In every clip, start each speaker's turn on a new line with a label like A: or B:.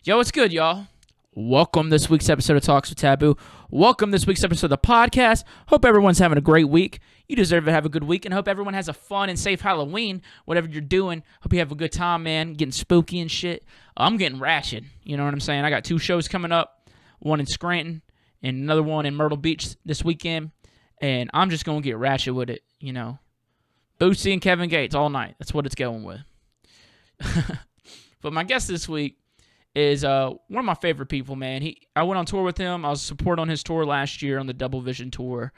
A: Yo, what's good, y'all? Welcome this week's episode of Talks with TVBOO. Welcome this week's episode of the podcast. Hope everyone's having a great week. You deserve to have a good week, and hope everyone has a fun and safe Halloween, whatever you're doing. Hope you have a good time, man, getting spooky and shit. I'm getting ratchet, you know what I'm saying? I got 2 shows coming up, one in Scranton and another one in Myrtle Beach this weekend, and I'm just going to get ratchet with it, you know. Boosie and Kevin Gates all night. That's what it's going with. But my guest this week is one of my favorite people, man. I went on tour with him. I was support on his tour last year on the Double Vision tour.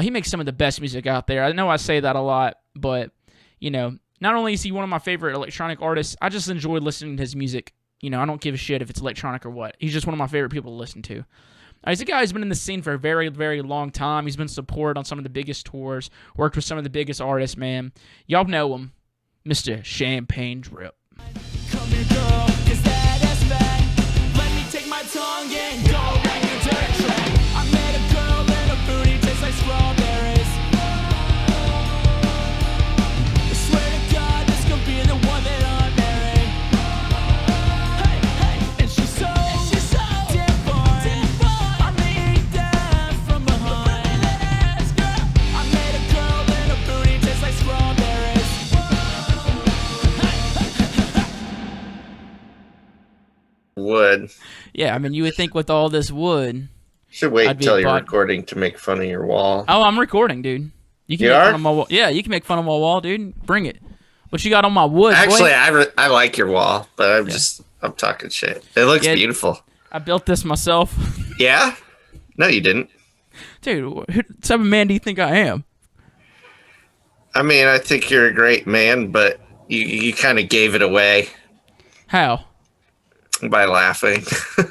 A: He makes some of the best music out there. I know I say that a lot, but, you know, not only is he one of my favorite electronic artists, I just enjoy listening to his music. You know, I don't give a shit if it's electronic or what. He's just one of my favorite people to listen to. He's a guy who's been in the scene for a very, very long time. He's been support on some of the biggest tours, worked with some of the biggest artists, man. Y'all know him, Mr. Champagne Drip.
B: Come here, girl, 'cause that ass fat. Let me take my tongue and go around your dirt track. I met a girl and her booty tastes like strawberries. I swear to God, this could be the one that I'm marrying. Hey, hey, and she's so different. I need that from behind. I met a girl and her booty tastes like strawberries.
C: Wood.
A: Yeah, I mean, you would think with all this wood...
C: Should wait
A: I'd be
C: until
A: a
C: you're
A: bot.
C: recording to make fun of your wall.
A: Oh, I'm recording, dude. You can
C: You
A: make
C: are?
A: fun of my wall. Yeah, you can make fun of my wall, dude. Bring it. What you got on my wood,
C: Actually,
A: boy?
C: I like your wall, but I'm talking shit. It looks
A: Yeah.
C: beautiful.
A: I built this myself.
C: Yeah? No, you didn't.
A: Dude, who type of man do you think I am?
C: I mean, I think you're a great man, but you kind of gave it away
A: How?
C: by laughing.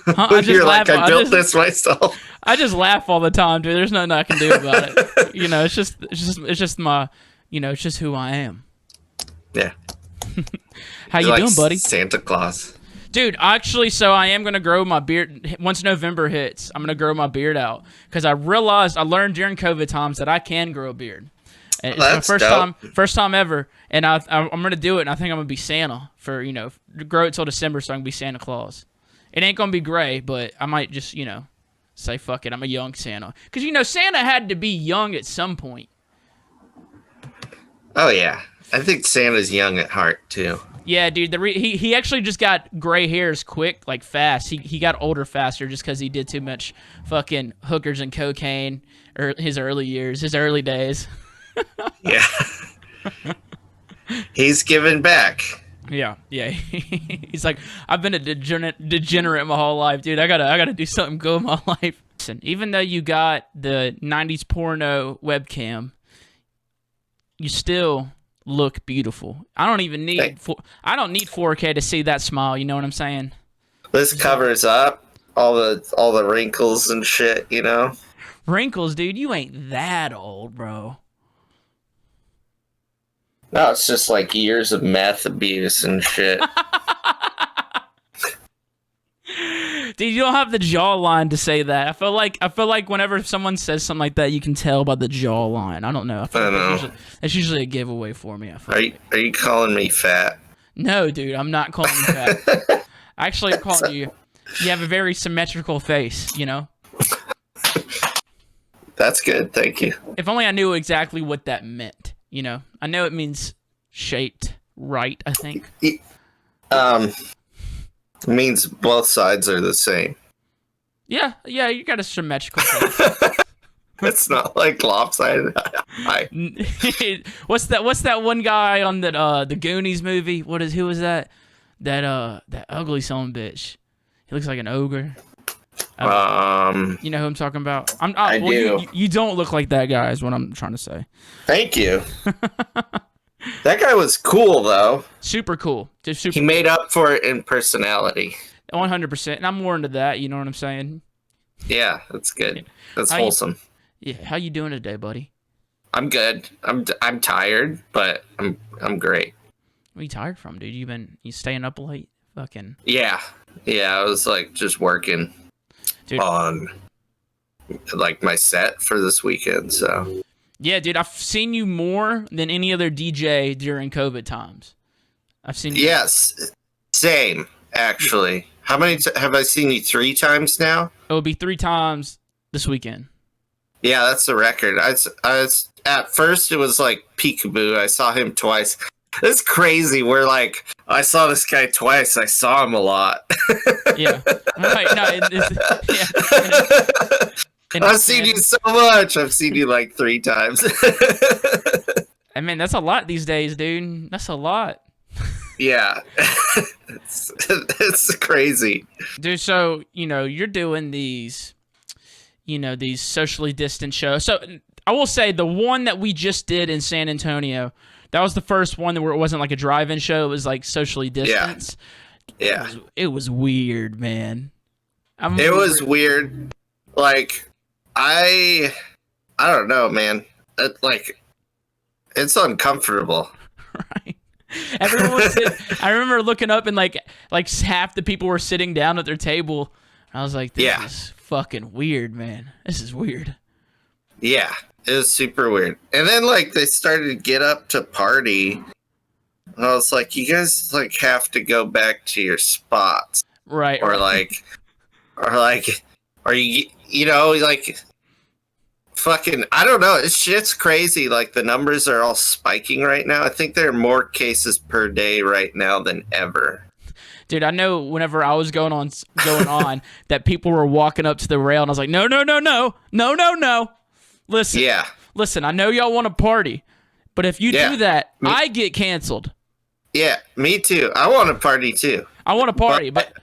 A: I just
C: You're like,
A: laugh-
C: I
A: I
C: built
A: just-
C: this myself.
A: I just laugh all the time, dude. There's nothing I can do about it. You know, it's just my, you know, it's just who I am.
C: Yeah.
A: How you
C: You're like
A: doing, buddy?
C: Santa Claus.
A: Dude, actually, so I am going to grow my beard. Once November hits, I'm going to grow my beard out. Because I learned during COVID times that I can grow a beard. And it's my
C: That's
A: first time ever. And I'm going to do it, and I think I'm going to be Santa for, you know, grow it till December so I can be Santa Claus. It ain't going to be gray, but I might just, you know, say, fuck it, I'm a young Santa. Because, you know, Santa had to be young at some point.
C: Oh, yeah. I think Santa's young at heart, too.
A: Yeah, dude. He actually just got gray hairs quick, like fast. He got older faster just because he did too much fucking hookers and cocaine his early days.
C: Yeah. He's giving back.
A: Yeah. He's like, I've been a degenerate my whole life, dude. I gotta do something good with my life. Listen, even though you got the '90s porno webcam, you still look beautiful. I don't even need I don't need 4K to see that smile. You know what I'm saying?
C: This covers up all the wrinkles and shit, you know?
A: Wrinkles, dude. You ain't that old, bro.
C: No, it's just like years of meth abuse and shit.
A: Dude, you don't have the jawline to say that. I feel like whenever someone says something like that, you can tell by the jawline. I don't know. I feel
C: I
A: like
C: know.
A: that's usually a giveaway for me. I feel
C: Are you calling me fat?
A: No, dude, I'm not calling you fat. Actually, I'm calling you. You have a very symmetrical face. You know.
C: That's good, thank you.
A: If only I knew exactly what that meant. You know, I know it means shaped right. I think.
C: It means both sides are the same.
A: Yeah, you got a symmetrical face.
C: It's not like lopsided.
A: What's that one guy on the Goonies movie? Who was that? That ugly son of a bitch. He looks like an ogre. You know who I'm talking about?
C: I do.
A: You don't look like that guy is what I'm trying to say.
C: Thank you. That guy was cool though.
A: Super cool. Just super
C: He made up for it in personality.
A: 100%. And I'm more into that, you know what I'm saying?
C: Yeah, that's good. That's
A: How you-
C: wholesome.
A: Yeah, how you doing today, buddy?
C: I'm good. I'm tired, but I'm great.
A: What are you tired from, dude? You staying up late? Fucking
C: Yeah. I was like just working
A: dude.
C: on like my set for this weekend. So
A: Yeah, dude, I've seen you more than any other DJ during COVID times. I've seen you.
C: yes, same actually. How many have I seen you 3 times now?
A: It will be 3 times this weekend.
C: Yeah, that's the record. I was at first it was like peekaboo. I saw him twice. It's crazy. We're like, I saw this guy twice. I saw him a lot.
A: Yeah. Right. No, yeah.
C: I've seen you so much. I've seen you like 3 times.
A: I mean, that's a lot these days, dude. That's a lot.
C: Yeah. It's crazy.
A: Dude, so, you're doing these, these socially distant shows. So I will say the one that we just did in San Antonio, that was the first one where it wasn't like a drive-in show. It was like socially distanced.
C: Yeah.
A: It was weird, man.
C: It was weird. Like, I don't know, man. It's uncomfortable.
A: Right. I remember looking up and like half the people were sitting down at their table. I was like, this is fucking weird, man. This is weird.
C: Yeah, it was super weird. And then like they started to get up to party. And I was like, you guys like have to go back to your spots.
A: Right.
C: Or like are you like fucking, I don't know. It's shit's crazy. Like the numbers are all spiking right now. I think there are more cases per day right now than ever.
A: Dude, I know whenever I was going on that people were walking up to the rail and I was like, no. Listen, I know y'all want to party, but if you do that, I get canceled.
C: Yeah, me too. I want to party too.
A: I want to party, but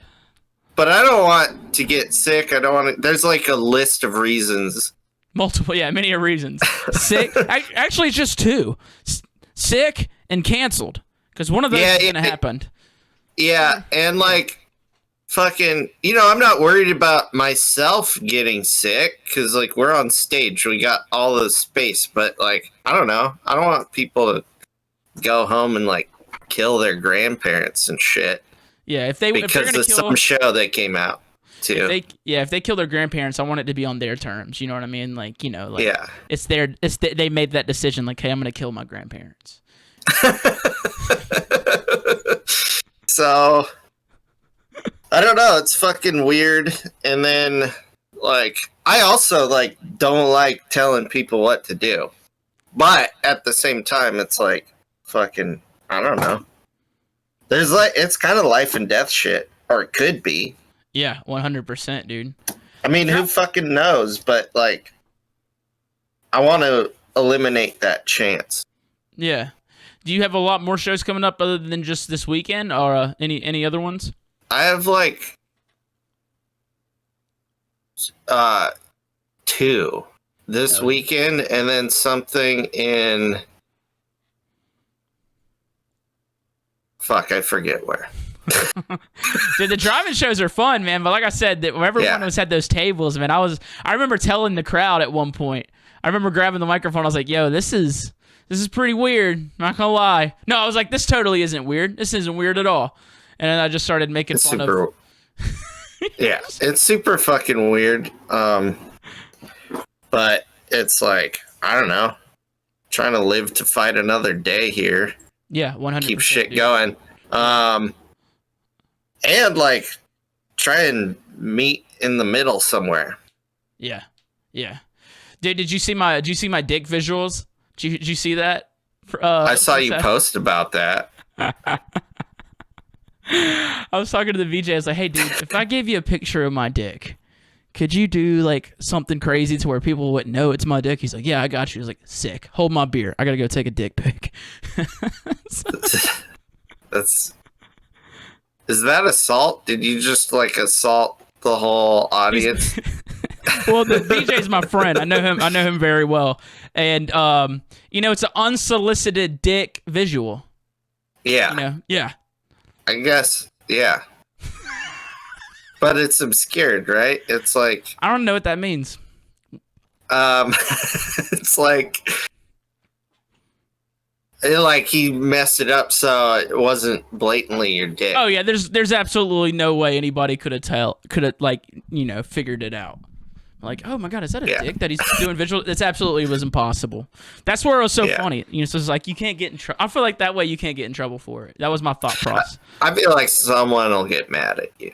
C: I don't want to get sick. I don't want to. There's like a list of reasons.
A: Multiple, many reasons. Sick. Actually, it's just 2. Sick and canceled. Because one of those is going to happen.
C: Yeah, and like, fucking, I'm not worried about myself getting sick. Because, like, we're on stage. We got all the space. But, like, I don't know. I don't want people to go home and, like, kill their grandparents and shit.
A: Yeah,
C: because of some show that came out. Too.
A: If they kill their grandparents, I want it to be on their terms. You know what I mean? Like,
C: yeah.
A: They made that decision. Like, hey, I'm gonna kill my grandparents.
C: So, I don't know. It's fucking weird. And then, like, I also like don't like telling people what to do, but at the same time, it's like fucking. I don't know. There's like it's kind of life and death shit, or it could be.
A: Yeah, 100%, dude.
C: I mean, who fucking knows? But, like, I want to eliminate that chance.
A: Yeah. Do you have a lot more shows coming up other than just this weekend, or any other ones?
C: I have, like, 2 this weekend, and then something in... Fuck, I forget where.
A: Dude, the drive-in shows are fun, man. But like I said, whenever one of us had those tables, man, I remember telling the crowd at one point. I remember grabbing the microphone. I was like, "Yo, this is pretty weird." Not gonna lie. No, I was like, "This totally isn't weird. This isn't weird at all." And then I just started making fun of.
C: Yeah, it's super fucking weird. But it's like I don't know, trying to live to fight another day here.
A: Yeah, 100%.
C: Keep shit going. And like try and meet in the middle somewhere.
A: Yeah. Dude, did you see my dick visuals? Did you see that?
C: I saw you post about that.
A: I was talking to the VJ. I was like, "Hey, dude, if I gave you a picture of my dick, could you do like something crazy to where people wouldn't know it's my dick?" He's like, "Yeah, I got you." He's like, "Sick. Hold my beer. I gotta go take a dick pic."
C: Is that assault? Did you just like assault the whole audience?
A: Well, the VJ's my friend. I know him very well, and it's an unsolicited dick visual.
C: Yeah.
A: Yeah.
C: I guess. Yeah. But it's obscured, right? It's like
A: I don't know what that means.
C: It's like he messed it up so it wasn't blatantly your dick.
A: Oh yeah, there's absolutely no way anybody could have figured it out. Like, oh my god, is that a dick that he's doing visual? It's absolutely was impossible. That's where it was so funny. So it's like you can't get in trouble. I feel like that way you can't get in trouble for it. That was my thought process.
C: I feel like someone will get mad at you.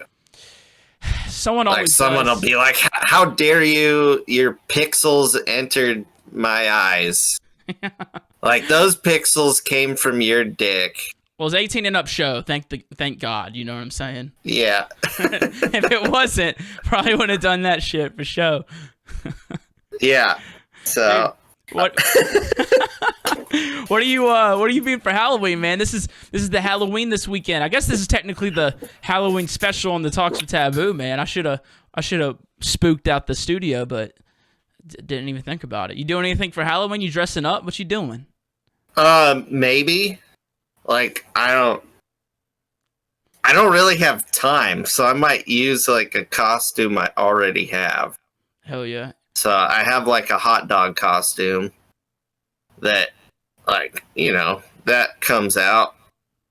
A: Someone
C: Like
A: always
C: someone
A: does.
C: will be like, "How dare you? Your pixels entered my eyes. Like those pixels came from your dick."
A: Well, it's 18 and up show. Thank God. You know what I'm saying?
C: Yeah.
A: If it wasn't, probably wouldn't have done that shit for show.
C: Yeah. So
A: What? What are you being for Halloween, man? This is the Halloween this weekend. I guess this is technically the Halloween special on the Talks with Taboo, man. I should have spooked out the studio, but didn't even think about it. You doing anything for Halloween? You dressing up? What you doing?
C: maybe. Like I don't really have time, so I might use like a costume I already have.
A: Hell yeah.
C: So I have like a hot dog costume that, like, that comes out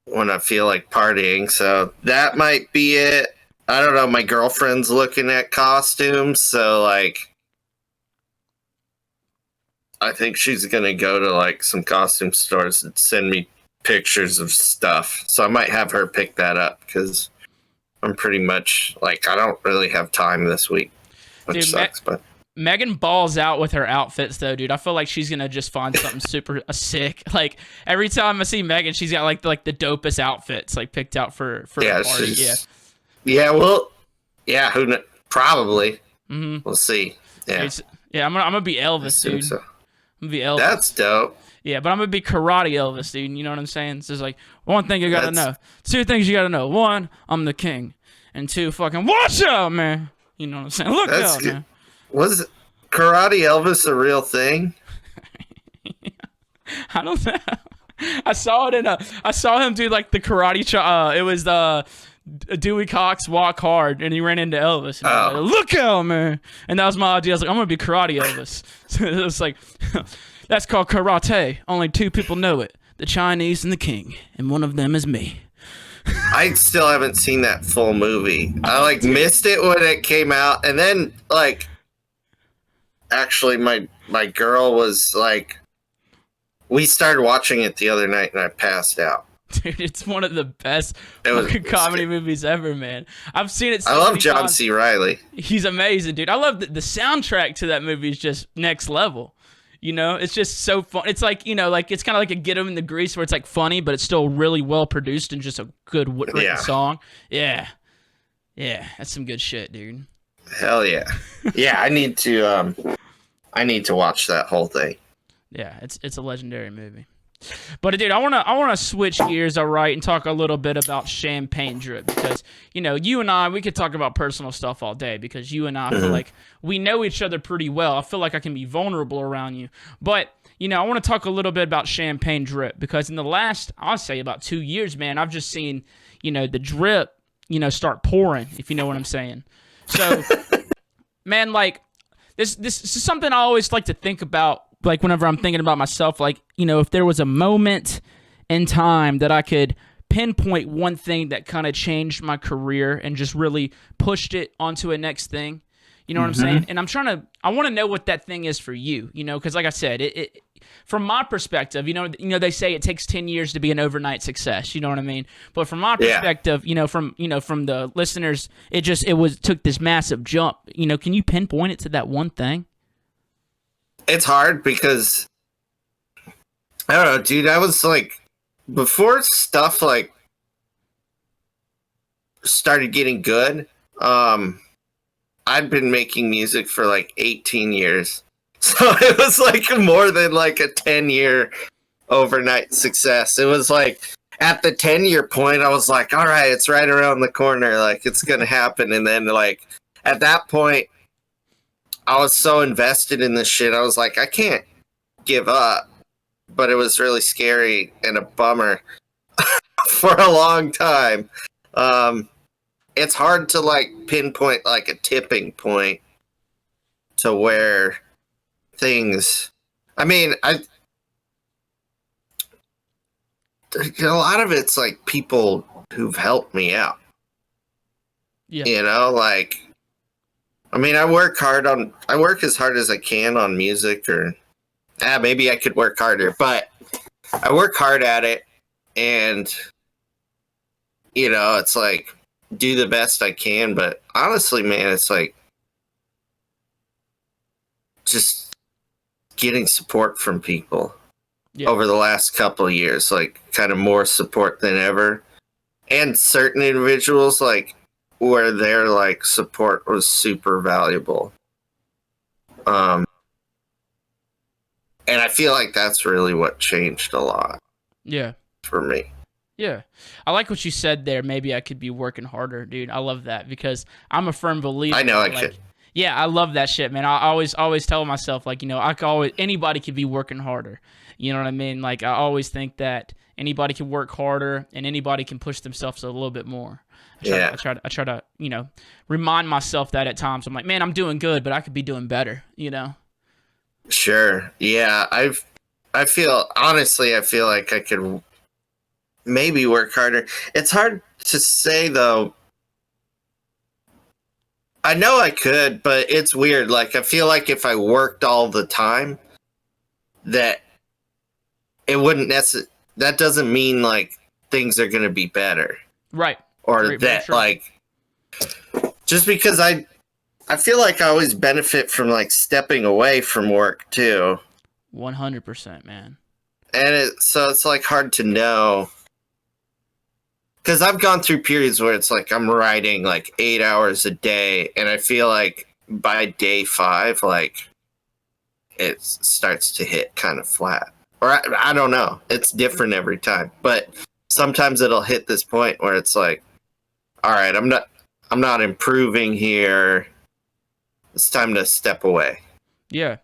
C: when I feel like partying. So that might be it. I don't know. My girlfriend's looking at costumes, so like, I think she's gonna go to like some costume stores and send me pictures of stuff. So I might have her pick that up because I'm pretty much like I don't really have time this week, which
A: Dude,
C: sucks. But
A: Megan balls out with her outfits, though, dude. I feel like she's gonna just find something super sick. Like every time I see Megan, she's got like the dopest outfits like picked out for
C: yeah,
A: a party.
C: yeah. Well, yeah. Probably.
A: Mm-hmm.
C: We'll see. Yeah,
A: Yeah. I'm gonna be Elvis, dude.
C: So.
A: I'm gonna be Elvis.
C: That's dope.
A: Yeah, but I'm gonna be karate Elvis, dude. You know what I'm saying? So it's like one thing you gotta know, two things you gotta know. One, I'm the king, and two, fucking watch out, man. You know what I'm saying? Look
C: That's
A: out,
C: good.
A: man.
C: Was Karate Elvis a real thing?
A: I don't know. I saw him do like the karate. It was the Dewey Cox Walk Hard, and he ran into Elvis. And I was like, look out, man! And that was my idea. I was like, I'm gonna be karate Elvis. So it was like, that's called karate. Only two people know it: the Chinese and the king, and one of them is me.
C: I still haven't seen that full movie. I like missed it when it came out, and then like, actually, my girl was like, we started watching it the other night, and I passed out.
A: Dude, it's one of the best
C: was
A: fucking comedy movies ever, man. I've seen it so
C: I love
A: many
C: John
A: times.
C: C. Reilly.
A: He's amazing, dude. I love the soundtrack to that movie is just next level. You know, it's just so fun. It's like, like it's kind of like a Get 'Em in the Grease where it's like funny, but it's still really well produced and just a good written song. Yeah. Yeah, that's some good shit, dude.
C: Hell yeah. Yeah, I need to watch that whole thing.
A: Yeah, it's a legendary movie. But dude, I wanna switch gears, all right, and talk a little bit about Champagne Drip because you and I, we could talk about personal stuff all day because you and I feel like we know each other pretty well. I feel like I can be vulnerable around you, but I want to talk a little bit about Champagne Drip because in the last, I'll say about 2 years, man, I've just seen the drip start pouring, if you know what I'm saying. So, man, like this is something I always like to think about. Like whenever I'm thinking about myself, like, if there was a moment in time that I could pinpoint one thing that kind of changed my career and just really pushed it onto a next thing, you know what I'm saying? And I want to know what that thing is for you, because like I said, it from my perspective, they say it takes 10 years to be an overnight success, you know what I mean? But from my perspective, from the listeners, it took this massive jump. Can you pinpoint it to that one thing?
C: It's hard because I don't know, dude. I was like, before stuff like started getting good, I'd been making music for like 18 years. So it was like more than like a 10-year overnight success. It was like at the 10-year point, I was like, all right, it's right around the corner. Like it's going to happen. And then like at that point, I was so invested in this shit. I was like, I can't give up. But it was really scary and a bummer for a long time. It's hard to like pinpoint like a tipping point to where things. I mean, a lot of it's like people who've helped me out. Yeah. Like. I mean, I work as hard as I can on music, or maybe I could work harder, but I work hard at it, and it's like do the best I can, but honestly, man, it's like just getting support from people over the last couple of years, like kind of more support than ever. And certain individuals, like where their like support was super valuable. And I feel like that's really what changed a lot.
A: Yeah.
C: For me.
A: Yeah. I like what you said there. Maybe I could be working harder, dude. I love that because I'm a firm believer.
C: I know I
A: like,
C: could.
A: Yeah, I love that shit, man. I always tell myself, like, you know, anybody could be working harder. You know what I mean? Like, I always think that anybody can work harder and anybody can push themselves a little bit more. I try to, you know, remind myself that at times. I'm like, man, I'm doing good, but I could be doing better, you know?
C: Sure. Yeah. I feel like I could maybe work harder. It's hard to say though. I know I could, but it's weird. Like, I feel like if I worked all the time, that it wouldn't that doesn't mean like things are going to be better.
A: Right.
C: Or
A: very,
C: that
A: very
C: like, just because I feel like I always benefit from like stepping away from work too.
A: 100%, man.
C: And so it's like hard to know. Because I've gone through periods where it's like I'm writing like 8 hours a day, and I feel like by day 5, like it starts to hit kind of flat. Or I don't know. It's different every time. But sometimes it'll hit this point where it's like, all right, I'm not improving here. It's time to step away.
A: Yeah.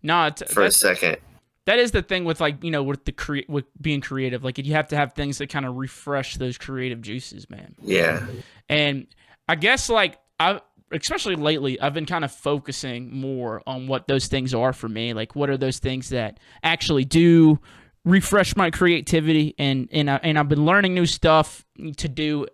A: No,
C: for a second.
A: That is the thing with, like, you know, with with being creative. Like, you have to have things that kind of refresh those creative juices, man.
C: Yeah.
A: And I guess, like, especially lately, I've been kind of focusing more on what those things are for me. Like, what are those things that actually do refresh my creativity? And I've been learning new stuff to do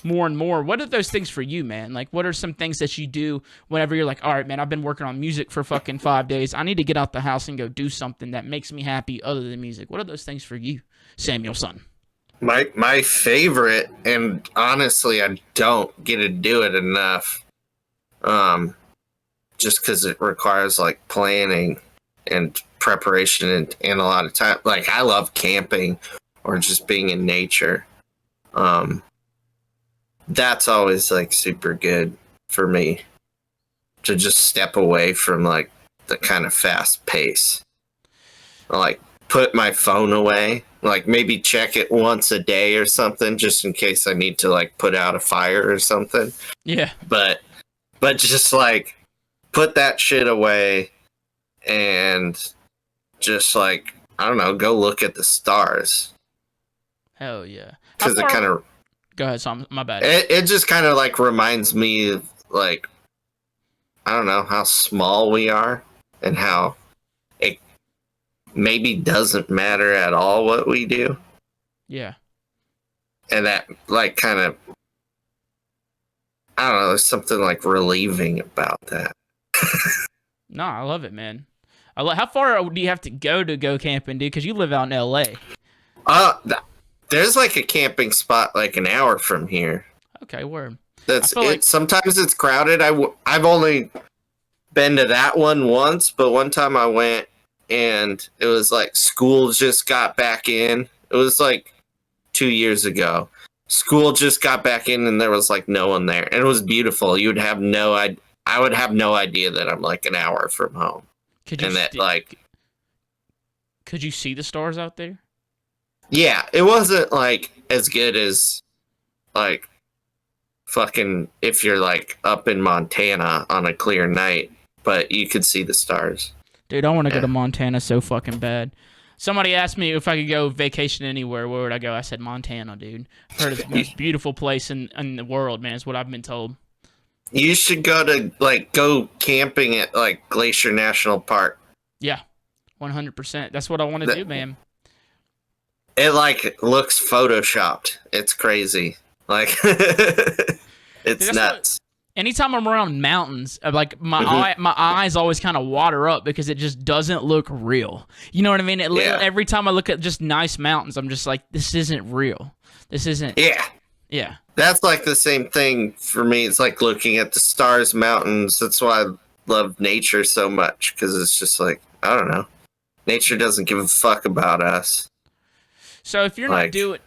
A: more and more. What are those things for you, man? Like, what are some things that you do whenever you're like, all right, man, I've been working on music for fucking 5 days. I need to get out the house and go do something that makes me happy other than music. What are those things for you, Samuel Son?
C: My favorite, and honestly, I don't get to do it enough, just because it requires like planning and preparation and a lot of time. Like, I love camping or just being in nature. That's always like super good for me to just step away from like the kind of fast pace. Like, put my phone away, like maybe check it once a day or something, just in case I need to like put out a fire or something.
A: Yeah.
C: But just like put that shit away and just like, I don't know, go look at the stars.
A: Hell yeah.
C: Because it kind of...
A: Go ahead, Sam. My bad.
C: It just kind of like reminds me of like, I don't know, how small we are and how it maybe doesn't matter at all what we do.
A: Yeah.
C: And that like kind of, I don't know, there's something like relieving about that.
A: No, I love it, man. How far do you have to go camping, dude? Because you live out in L.A.
C: There's like a camping spot like an hour from here.
A: Okay, word.
C: That's it. Sometimes it's crowded. I've only been to that one once, but one time I went and it was like school just got back in. It was like 2 years ago. School just got back in and there was like no one there. And it was beautiful. I would have no idea that I'm like an hour from home. Could
A: you see the stars out there?
C: Yeah, it wasn't like as good as like fucking if you're like up in Montana on a clear night, but you could see the stars.
A: Dude, I want to go to Montana so fucking bad. Somebody asked me if I could go vacation anywhere, where would I go? I said Montana, dude. I've heard it's the most beautiful place in the world, man. Is what I've been told.
C: You should go camping at like Glacier National Park.
A: Yeah, 100%. That's what I want to do, man.
C: It like looks photoshopped. It's crazy. Like it's nuts.
A: Anytime I'm around mountains, like my eyes always kind of water up because it just doesn't look real. You know what I mean? Every time I look at just nice mountains, I'm just like, this isn't real. This isn't.
C: Yeah.
A: Yeah.
C: that's like the same thing for me. It's like looking at the stars, mountains. That's why I love nature so much, because it's just like, I don't know. Nature doesn't give a fuck about us.
A: So if you're not doing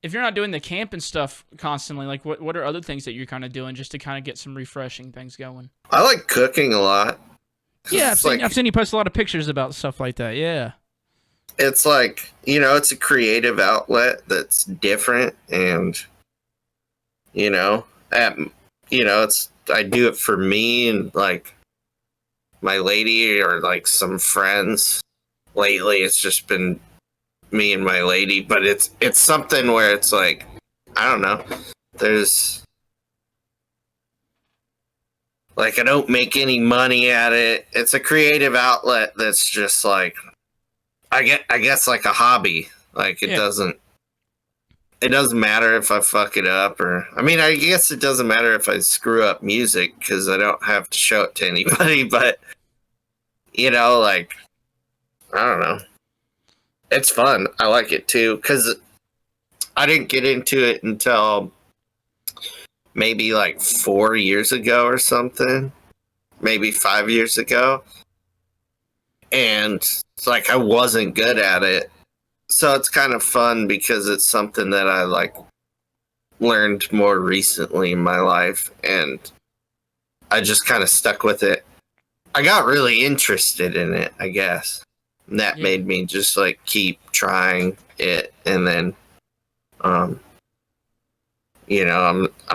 A: if you're not doing the camping stuff constantly, like what are other things that you're kind of doing just to kind of get some refreshing things going?
C: I like cooking a lot.
A: Yeah, I've seen you post a lot of pictures about stuff like that. Yeah.
C: It's like, it's a creative outlet that's different, and it's I do it for me and like my lady or like some friends. Lately it's just been me and my lady, but it's something where it's like, I don't know, there's like, I don't make any money at it. It's a creative outlet that's just like, I guess like a hobby. Like it doesn't matter if I fuck it up, or I mean, I guess it doesn't matter if I screw up music because I don't have to show it to anybody, but like, I don't know. It's fun. I like it too, because I didn't get into it until maybe like 4 years ago or something, maybe 5 years ago. And it's like I wasn't good at it. So it's kind of fun because it's something that I like learned more recently in my life, and I just kind of stuck with it. I got really interested in it, I guess. And that made me just like keep trying it, and then I'm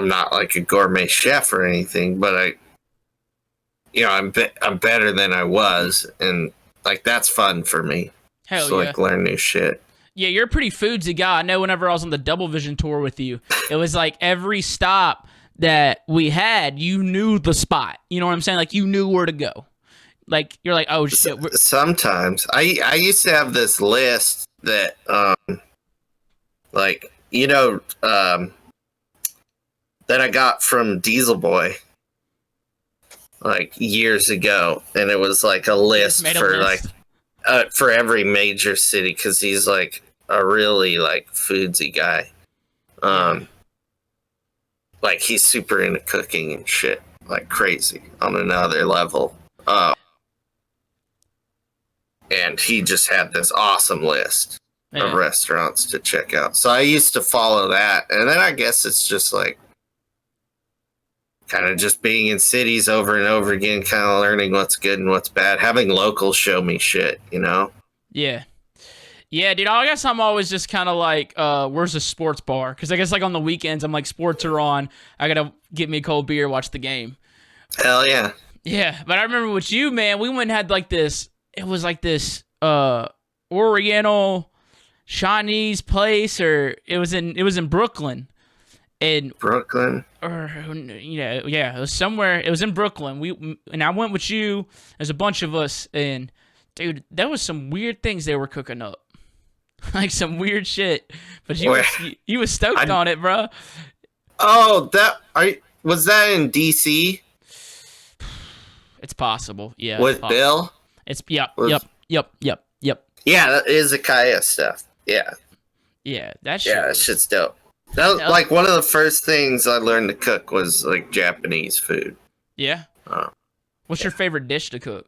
C: not like a gourmet chef or anything, but I'm better than I was, and like that's fun for me.
A: Hell
C: so,
A: yeah.
C: like learn new shit.
A: Yeah, you're a pretty foodsy guy. I know whenever I was on the Double Vision tour with you, it was like every stop that we had, you knew the spot. You know what I'm saying? Like you knew where to go. Like you're like, oh shit.
C: Sometimes I used to have this list that that I got from Diesel Boy like years ago, and it was like a list for list. For every major city, because he's like a really like foodsy guy. Like he's super into cooking and shit, like crazy on another level. And he just had this awesome list of restaurants to check out. So I used to follow that, and then I guess it's just like kind of just being in cities over and over again, kind of learning what's good and what's bad, having locals show me shit,
A: Yeah, dude, I guess I'm always just kind of like, where's the sports bar? Because I guess like on the weekends, I'm like, sports are on, I gotta get me a cold beer, watch the game.
C: Hell yeah.
A: Yeah, but I remember with you, man, we went and had like this, it was like this Oriental Chinese place, or it was in Brooklyn. In
C: Brooklyn,
A: or it was somewhere. It was in Brooklyn. I went with you. There's a bunch of us, and dude, there was some weird things they were cooking up, like some weird shit. But you was stoked on it, bro.
C: Oh, was that in DC?
A: It's possible, yeah.
C: With Bill,
A: it's yep.
C: Yeah, that is Izakaya stuff. Yeah,
A: that shit.
C: Yeah, that shit's dope. That was, like, one of the first things I learned to cook was like Japanese food.
A: Yeah. What's your favorite dish to cook?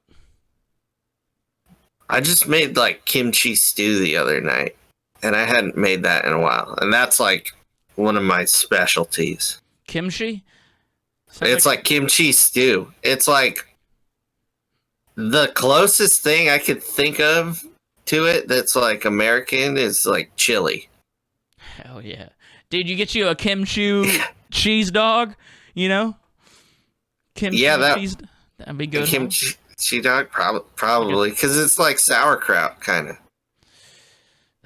C: I just made like kimchi stew the other night, and I hadn't made that in a while, and that's like one of my specialties.
A: Kimchi?
C: It's like kimchi stew. It's like the closest thing I could think of to it that's like American is like chili.
A: Hell yeah. Dude, you get you a kimchi cheese dog, Kimchi cheese. That'd be good.
C: Kimchi dog, probably, because it's like sauerkraut, kind of.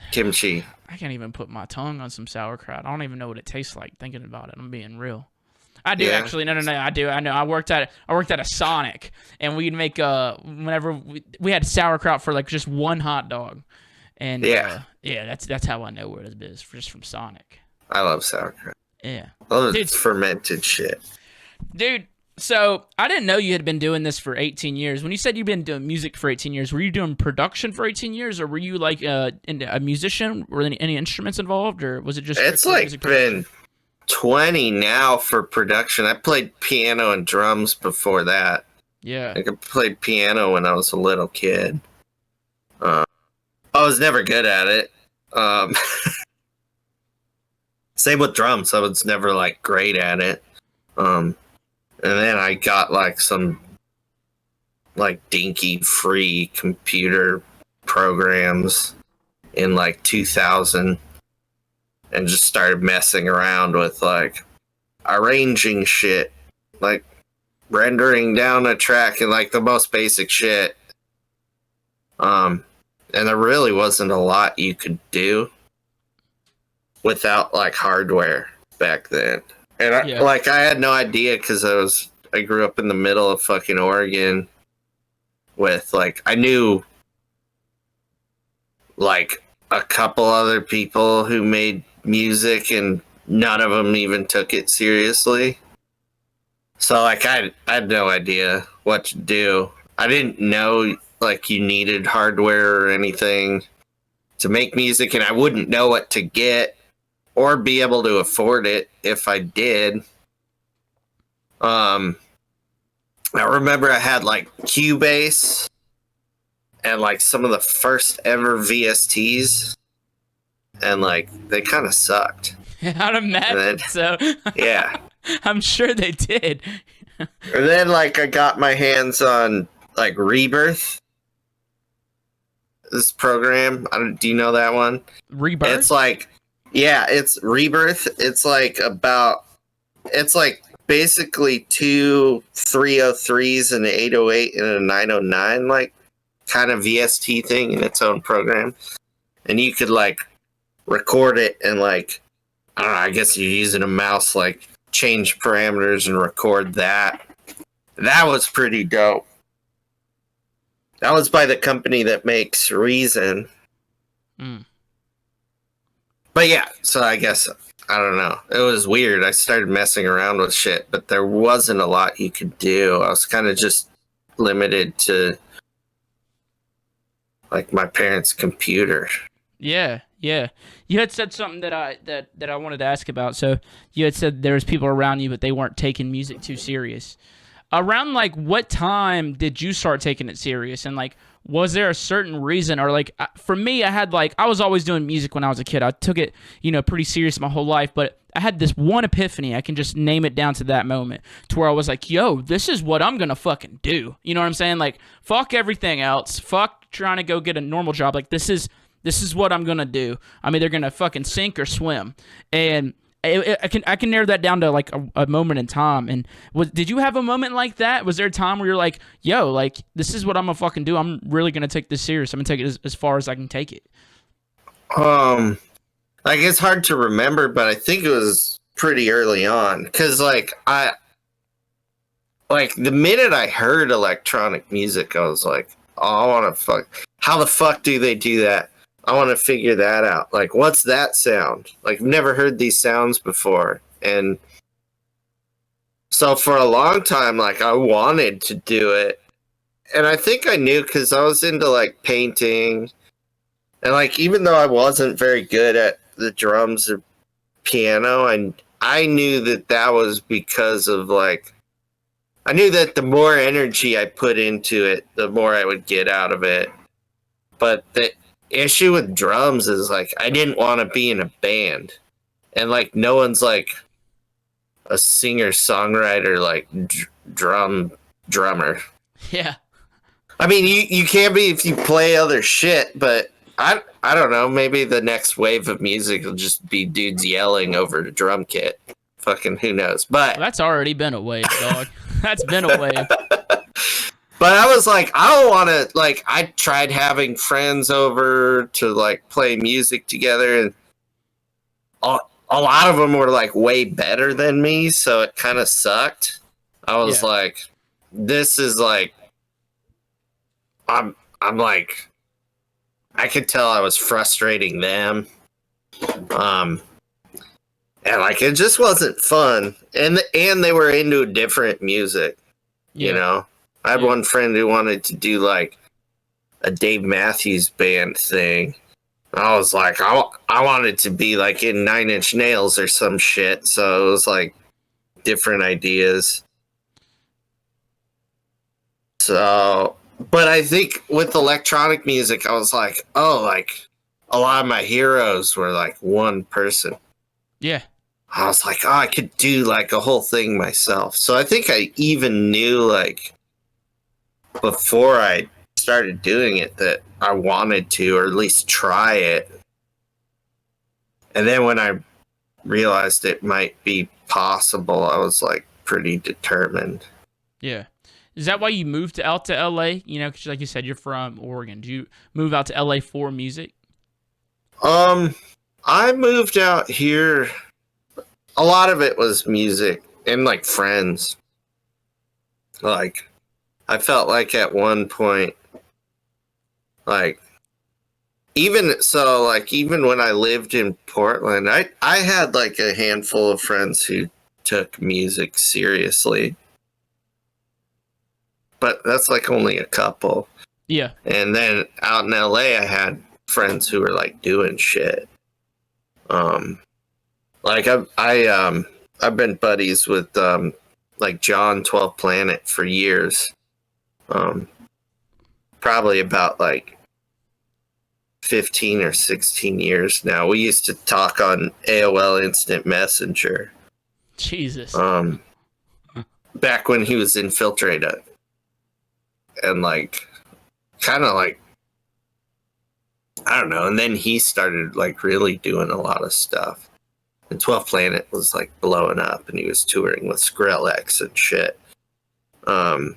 C: Kimchi.
A: I can't even put my tongue on some sauerkraut. I don't even know what it tastes like thinking about it. I'm being real. I do actually. No. I do. I know. I worked at a Sonic, and we'd make whenever we had sauerkraut for like just one hot dog, and that's how I know where it is, just from Sonic.
C: I love sauerkraut.
A: Yeah.
C: Love fermented shit.
A: Dude, so I didn't know you had been doing this for 18 years. When you said you've been doing music for 18 years, were you doing production for 18 years, or were you like a musician? Were there any instruments involved, or was it just...
C: It's like been 20 now for production. I played piano and drums before that.
A: Yeah.
C: I played piano when I was a little kid. I was never good at it. Same with drums. I was never like great at it. And then I got like some like dinky free computer programs in like 2000 and just started messing around with like arranging shit, like rendering down a track and like the most basic shit. And there really wasn't a lot you could do without like hardware back then. And I had no idea because I grew up in the middle of fucking Oregon with like, I knew like a couple other people who made music and none of them even took it seriously. So like I had no idea what to do. I didn't know like you needed hardware or anything to make music, and I wouldn't know what to get or be able to afford it if I did. I remember I had like Cubase and like some of the first ever VSTs, and like they kind of sucked.
A: I'd imagine so.
C: Yeah.
A: I'm sure they did.
C: And then like I got my hands on like Rebirth. This program, do you know that one?
A: Rebirth?
C: It's like, yeah, it's Rebirth. It's like basically two 303s and an 808 and a 909, like kind of VST thing in its own program. And you could like record it and like, I don't know, I guess you're using a mouse, like change parameters and record that. That was pretty dope. That was by the company that makes Reason.
A: Mm.
C: But yeah, so I guess, I don't know. It was weird. I started messing around with shit, but there wasn't a lot you could do. I was kind of just limited to like my parents' computer.
A: Yeah, yeah. You had said something that I wanted to ask about. So you had said there was people around you, but they weren't taking music too serious. Around like what time did you start taking it serious? And like, was there a certain reason? Or like, for me, I was always doing music when I was a kid. I took it, pretty serious my whole life. But I had this one epiphany. I can just name it down to that moment, to where I was like, yo, this is what I'm gonna fucking do. You know what I'm saying? Like, fuck everything else. Fuck trying to go get a normal job. Like, this is what I'm gonna do. I'm either gonna fucking sink or swim. And I can narrow that down to like a moment in time. And did you have a moment like that? Was there a time where you're like, yo, like, this is what I'm gonna fucking do. I'm really gonna take this serious. I'm gonna take it as far as I can take it.
C: Like, it's hard to remember, but I think it was pretty early on. Cause like the minute I heard electronic music, I was like, oh, I wanna how the fuck do they do that? I want to figure that out. Like, what's that sound? Like, I've never heard these sounds before. And so for a long time, like, I wanted to do it. And I think I knew because I was into, like, painting. And, like, even though I wasn't very good at the drums or piano, and I knew that was because of, like, I knew that the more energy I put into it, the more I would get out of it. But the issue with drums is like I didn't want to be in a band, and like no one's like a singer songwriter like drummer.
A: Yeah,
C: I mean you can be if you play other shit, but I don't know, maybe the next wave of music will just be dudes yelling over the drum kit. Fucking who knows? But
A: that's already been a wave, dog. That's been a wave.
C: But I was like, I don't want to, like, I tried having friends over to, like, play music together, and a lot of them were, like, way better than me, so it kind of sucked. I was like, this is, like, I'm like, I could tell I was frustrating them. And, like, it just wasn't fun. And they were into different music, you know? I had one friend who wanted to do like a Dave Matthews Band thing, I was like, I wanted to be like in Nine Inch Nails or some shit. So it was like different ideas. So, but I think with electronic music, I was like, oh, like a lot of my heroes were like one person.
A: Yeah.
C: I was like, oh, I could do like a whole thing myself. So I think I even knew like before I started doing it that I wanted to, or at least try it. And then when I realized it might be possible, I was like pretty determined.
A: Yeah. Is that why you moved out to LA? You know, 'cause like you said, you're from Oregon. Did you move out to LA for music?
C: I moved out here. A lot of it was music and like friends. Like, I felt like at one point, like, even so, like, even when I lived in Portland, I had like a handful of friends who took music seriously. But that's like only a couple.
A: Yeah.
C: And then out in LA, I had friends who were like doing shit. Like I've been buddies with like John 12 Planet for years. Probably about like 15 or 16 years now. We used to talk on AOL Instant Messenger.
A: Jesus.
C: Back when he was infiltrated. And like kind of like I don't know, and then he started like really doing a lot of stuff. And 12 Planet was like blowing up, and he was touring with Skrillex and shit. And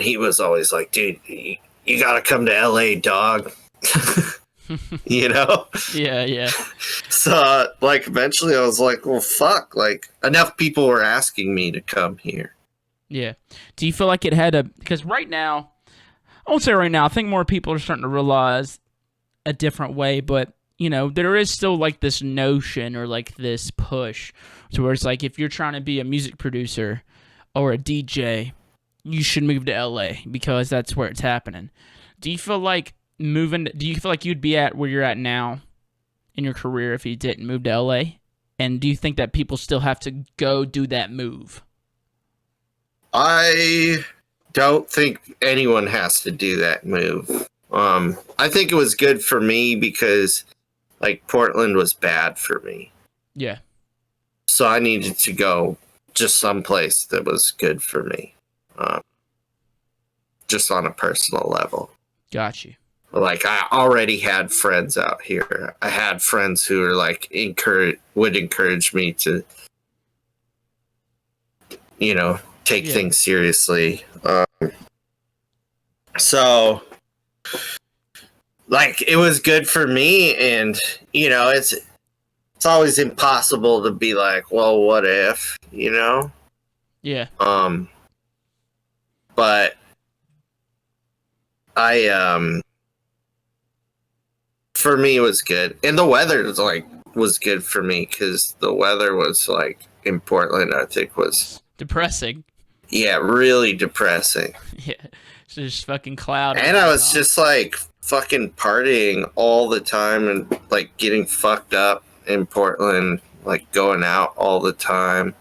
C: he was always like, dude, you gotta come to LA, dog. You know?
A: Yeah, yeah.
C: So like eventually I was like, well, fuck, like enough people were asking me to come here.
A: Yeah. Do you feel like it had a... Because right now, I won't say right now, I think more people are starting to realize a different way, but, you know, there is still like this notion or like this push to where it's like if you're trying to be a music producer or a DJ, you should move to LA because that's where it's happening. Do you feel like you'd be at where you're at now in your career if you didn't move to LA? And do you think that people still have to go do that move?
C: I don't think anyone has to do that move. I think it was good for me because like Portland was bad for me.
A: Yeah.
C: So I needed to go just someplace that was good for me. Just on a personal level.
A: Got you.
C: Like I already had friends out here. I had friends who were like would encourage me to, you know, take things seriously. So like it was good for me, and you know, it's always impossible to be like, well, what if, you know?
A: Yeah.
C: But for me it was good, and the weather was good for me because the weather was like in Portland, I think was
A: depressing.
C: Yeah, really depressing.
A: Yeah, it's just fucking cloudy.
C: And I was just like fucking partying all the time and like getting fucked up in Portland, like going out all the time.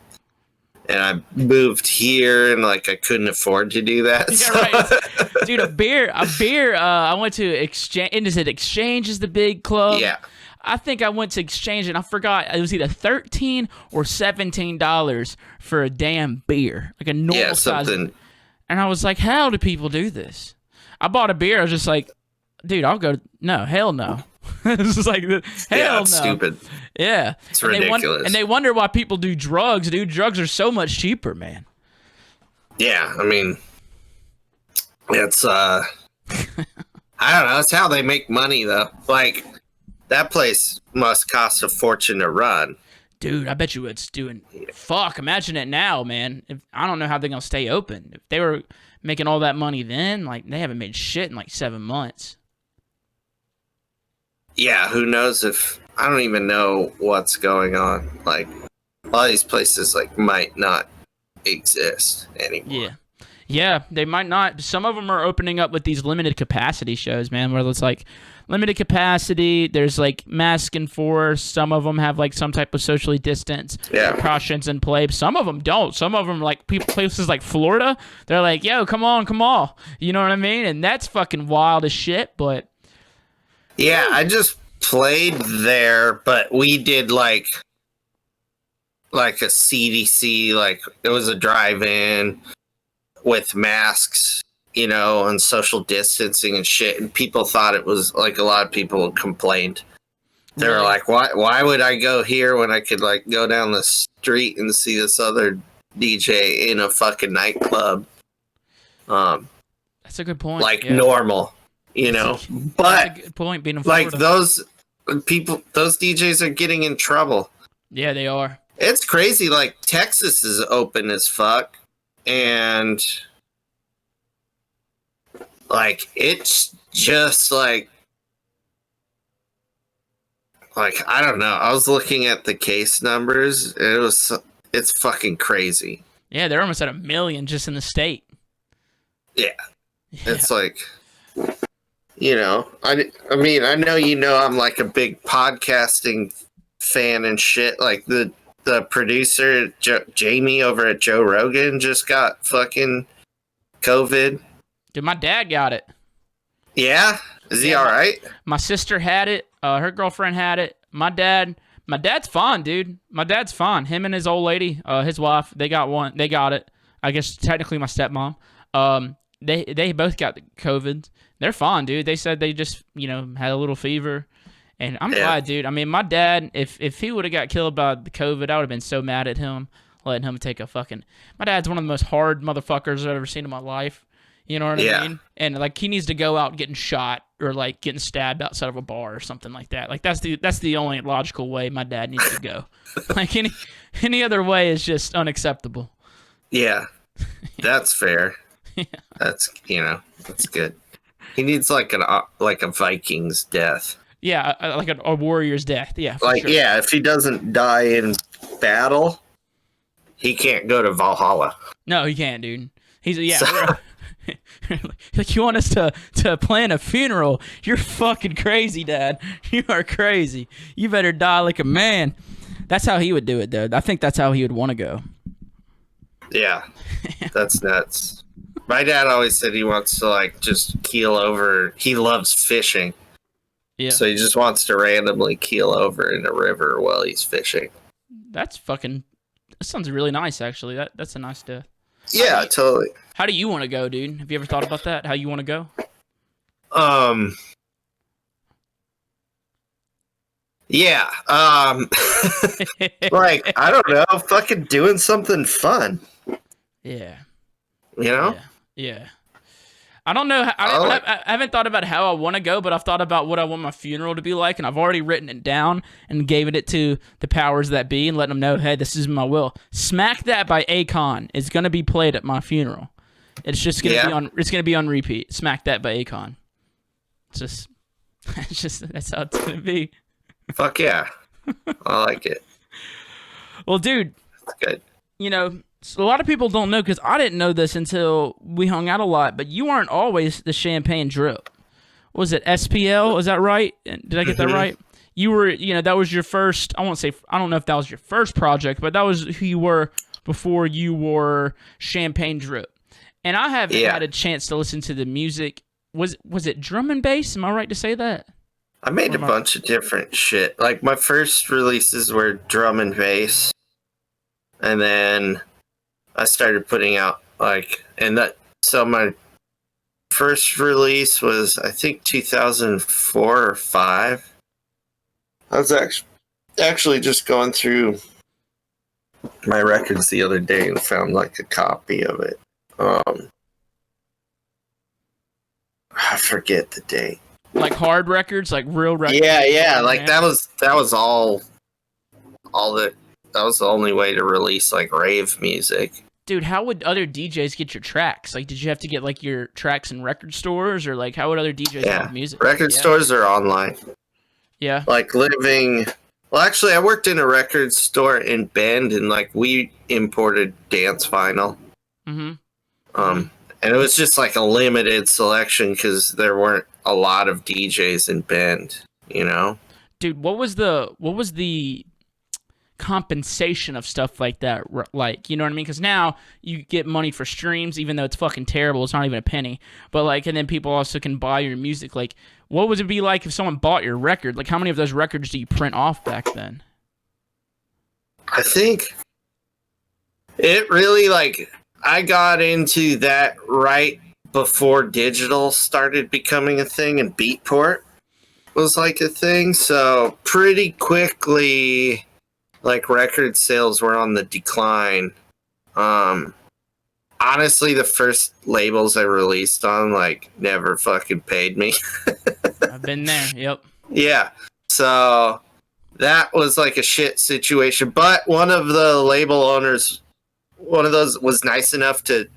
C: And I moved here, and like I couldn't afford to do that.
A: Yeah,
C: so.
A: right. Dude, a beer. I went to Exchange. And is it Exchange is the big club?
C: Yeah.
A: I think I went to Exchange and I forgot it was either $13 or $17 for a damn beer, like a normal size. And I was like, how do people do this? I bought a beer. I was just like, dude, I'll go. No, hell no. It's just like, hell no.
C: Stupid.
A: Yeah,
C: it's ridiculous.
A: And they wonder why people do drugs. Dude, drugs are so much cheaper, man.
C: Yeah, I mean, it's I don't know. It's how they make money, though. Like that place must cost a fortune to run.
A: Dude, I bet you it's doing. Fuck, imagine it now, man. I don't know how they're gonna stay open. If they were making all that money then, like they haven't made shit in like 7 months.
C: Yeah, who knows if I don't even know what's going on. Like a lot of these places like might not exist anymore.
A: Yeah. Yeah, they might not. Some of them are opening up with these limited capacity shows, man, where it's like limited capacity. There's like mask enforced. Some of them have like some type of socially distanced precautions in place. Some of them don't. Some of them, like places like Florida, they're like, yo, come on. You know what I mean? And that's fucking wild as shit, but.
C: Yeah, I just played there, but we did like a CDC, like it was a drive-in with masks, you know, and social distancing and shit. And people thought it was like, a lot of people complained. They were like, why would I go here when I could like go down the street and see this other DJ in a fucking nightclub?
A: That's a good point.
C: Like normal, you know, but
A: that's a good point being in Florida.
C: Like those DJs are getting in trouble.
A: Yeah, they are.
C: It's crazy. Like Texas is open as fuck. And like it's just like I don't know. I was looking at the case numbers. It's fucking crazy.
A: Yeah, they're almost at 1 million just in the state.
C: Yeah. It's like, you know, I mean, I know, you know, I'm like a big podcasting fan and shit. Like the producer, Jamie over at Joe Rogan, just got fucking COVID.
A: Dude, my dad got it.
C: Yeah? Is he all right?
A: My sister had it. Her girlfriend had it. My dad's fine, dude. My dad's fine. Him and his old lady, his wife, they got it. I guess technically my stepmom. They both got the COVID. They're fine, dude. They said they just, you know, had a little fever. And I'm glad, dude. I mean, my dad, if he would have got killed by the COVID, I would have been so mad at him, letting him take a fucking... My dad's one of the most hard motherfuckers I've ever seen in my life. You know what I mean? And, like, he needs to go out getting shot or, like, getting stabbed outside of a bar or something like that. Like, that's the only logical way my dad needs to go. Like, any other way is just unacceptable.
C: Yeah. That's fair. Yeah. That's, you know, that's good. He needs, like, a Viking's death.
A: Yeah, like a warrior's death. Yeah,
C: like
A: sure.
C: Yeah, if he doesn't die in battle, he can't go to Valhalla.
A: No, he can't, dude. Like, you want us to plan a funeral? You're fucking crazy, Dad. You are crazy. You better die like a man. That's how he would do it, though. I think that's how he would want to go.
C: Yeah, that's nuts. My dad always said he wants to like just keel over. He loves fishing. Yeah. So he just wants to randomly keel over in a river while he's fishing.
A: That sounds really nice, actually. That's a nice death.
C: Yeah, totally.
A: How do you want to go, dude? Have you ever thought about that? How you want to go?
C: Yeah. Like, I don't know, fucking doing something fun.
A: Yeah.
C: You know?
A: Yeah. I don't know. I haven't thought about how I want to go, but I've thought about what I want my funeral to be like, and I've already written it down and gave it to the powers that be and letting them know, hey, this is my will. Smack That by Akon is going to be played at my funeral. It's just going to be on. It's going to be on repeat. Smack That by Akon. It's just that's how it's going to be.
C: Fuck yeah, I like it.
A: Well, dude,
C: that's good.
A: You know. So a lot of people don't know, because I didn't know this until we hung out a lot, but you aren't always the Champagne Drip. Was it SPL? Is that right? Did I get that right? You were, you know, that was your first, I don't know if that was your first project, but that was who you were before you were Champagne Drip. And I haven't had a chance to listen to the music. Was it drum and bass? Am I right to say that?
C: I made a bunch of different shit. Like, my first releases were drum and bass. And then I started putting out so my first release was, I think, 2004 or 5. I was actually just going through my records the other day and found like a copy of it. I forget the date.
A: Like hard records, like real records.
C: Yeah. Like that was all that. That was the only way to release like rave music.
A: Dude, how would other DJs get your tracks? Like, did you have to get like your tracks in record stores, or like how would other DJs get music?
C: Record stores are online.
A: Yeah.
C: Like well, actually, I worked in a record store in Bend, and like we imported dance vinyl. And it was just like a limited selection because there weren't a lot of DJs in Bend, you know?
A: Dude, what was the compensation of stuff like that like? You know what I mean? Because now you get money for streams, even though it's fucking terrible. It's not even a penny. But like, and then people also can buy your music. Like, what would it be like if someone bought your record? Like, how many of those records do you print off back then?
C: I think it really, like, I got into that right before digital started becoming a thing and Beatport was like a thing. So pretty quickly, like, record sales were on the decline. Honestly, the first labels I released on, like, never fucking paid me.
A: I've been there. Yep.
C: Yeah. So that was like a shit situation. But one of the label owners, one of those was nice enough to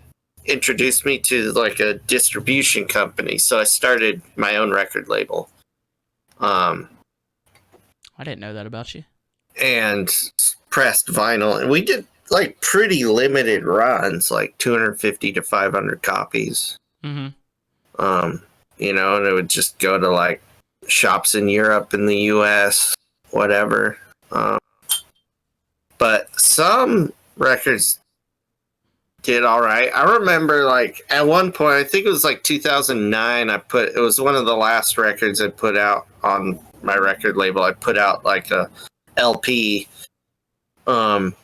C: introduce me to like a distribution company. So I started my own record label.
A: I didn't know that about you.
C: And pressed vinyl. And we did like pretty limited runs, like 250 to 500 copies.
A: Mm-hmm.
C: You know, and it would just go to like shops in Europe and the US, whatever. But some records did all right. I remember like at one point, I think it was like 2009, it was one of the last records I put out on my record label. I put out like a LP under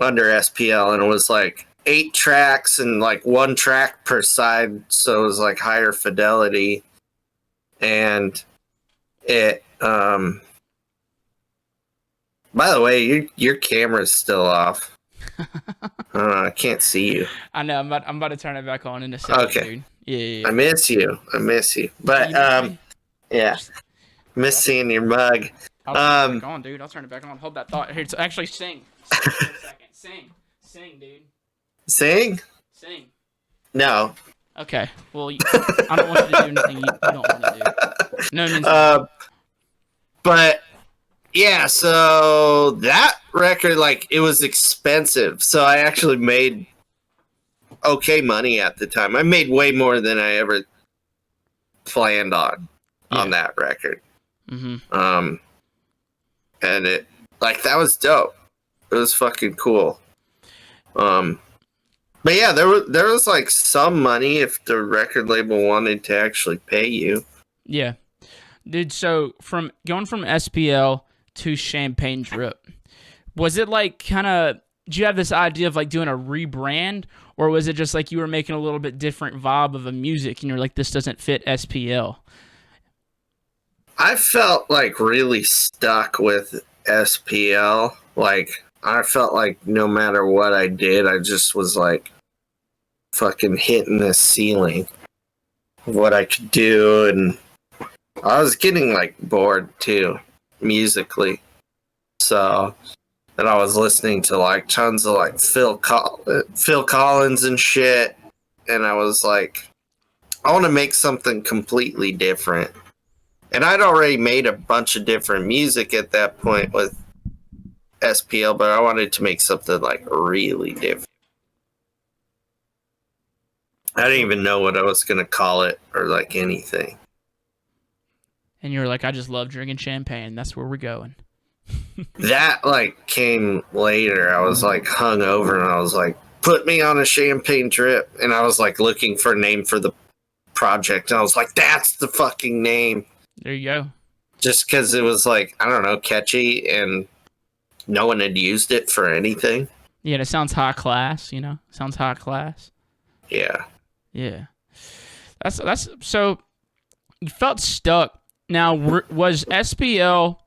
C: SPL, and it was like 8 tracks and like 1 track per side, so it was like higher fidelity. And it by the way, your camera's still off. I can't see you.
A: I know. I'm about to turn it back on in a second,
C: Okay.
A: dude. Yeah.
C: I miss you. But
A: You miss me?
C: yeah. Miss seeing your mug.
A: I'll turn it back on, dude. I'll turn it back on. Hold that thought. Here, so actually sing. Sing for a second. Sing, dude.
C: Sing?
A: Sing.
C: No.
A: Okay. Well, I don't want you to do anything you don't want to do. No means
C: but yeah, so that record, like, it was expensive. So I actually made okay money at the time. I made way more than I ever planned on that record.
A: Mm-hmm.
C: And it, like, that was dope. It was fucking cool. But yeah, there was like some money if the record label wanted to actually pay you.
A: Yeah. Dude, so going from SPL to Champagne Drip, was it like kind of, did you have this idea of like doing a rebrand, or was it just like you were making a little bit different vibe of a music and you're like, this doesn't fit SPL?
C: I felt like really stuck with SPL. Like, I felt like no matter what I did, I just was like fucking hitting the ceiling of what I could do. And I was getting like bored too, musically. So, and I was listening to like tons of like Phil Collins and shit. And I was like, I want to make something completely different. And I'd already made a bunch of different music at that point with SPL, but I wanted to make something like really different. I didn't even know what I was going to call it or like anything.
A: And you were like, I just love drinking champagne. That's where we're going.
C: That like came later. I was like hungover and I was like, put me on a champagne drip. And I was like looking for a name for the project. And I was like, that's the fucking name.
A: There you go.
C: Just because it was like, I don't know, catchy and no one had used it for anything.
A: Yeah, and it sounds high class, you know? Sounds high class.
C: Yeah.
A: Yeah. That's so you felt stuck. Now, was SPL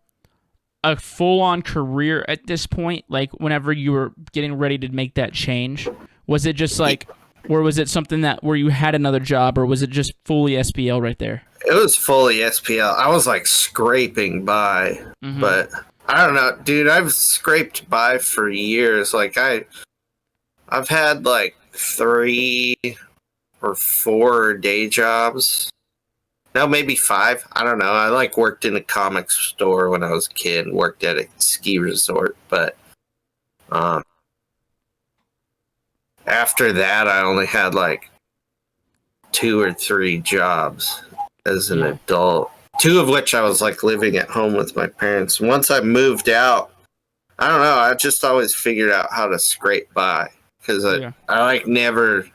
A: a full-on career at this point? Like, whenever you were getting ready to make that change? Was it just like, or was it something that where you had another job, or was it just fully SPL right there?
C: It was fully SPL. I was like scraping by, but I don't know, dude. I've scraped by for years. Like I've had like 3 or 4 day jobs. No, maybe 5. I don't know. I like worked in a comic store when I was a kid and worked at a ski resort, but after that I only had like 2 or 3 jobs as an
A: Yeah.
C: adult. 2 of which I was like living at home with my parents. Once I moved out, I don't know. I just always figured out how to scrape by because
A: Yeah.
C: I like never.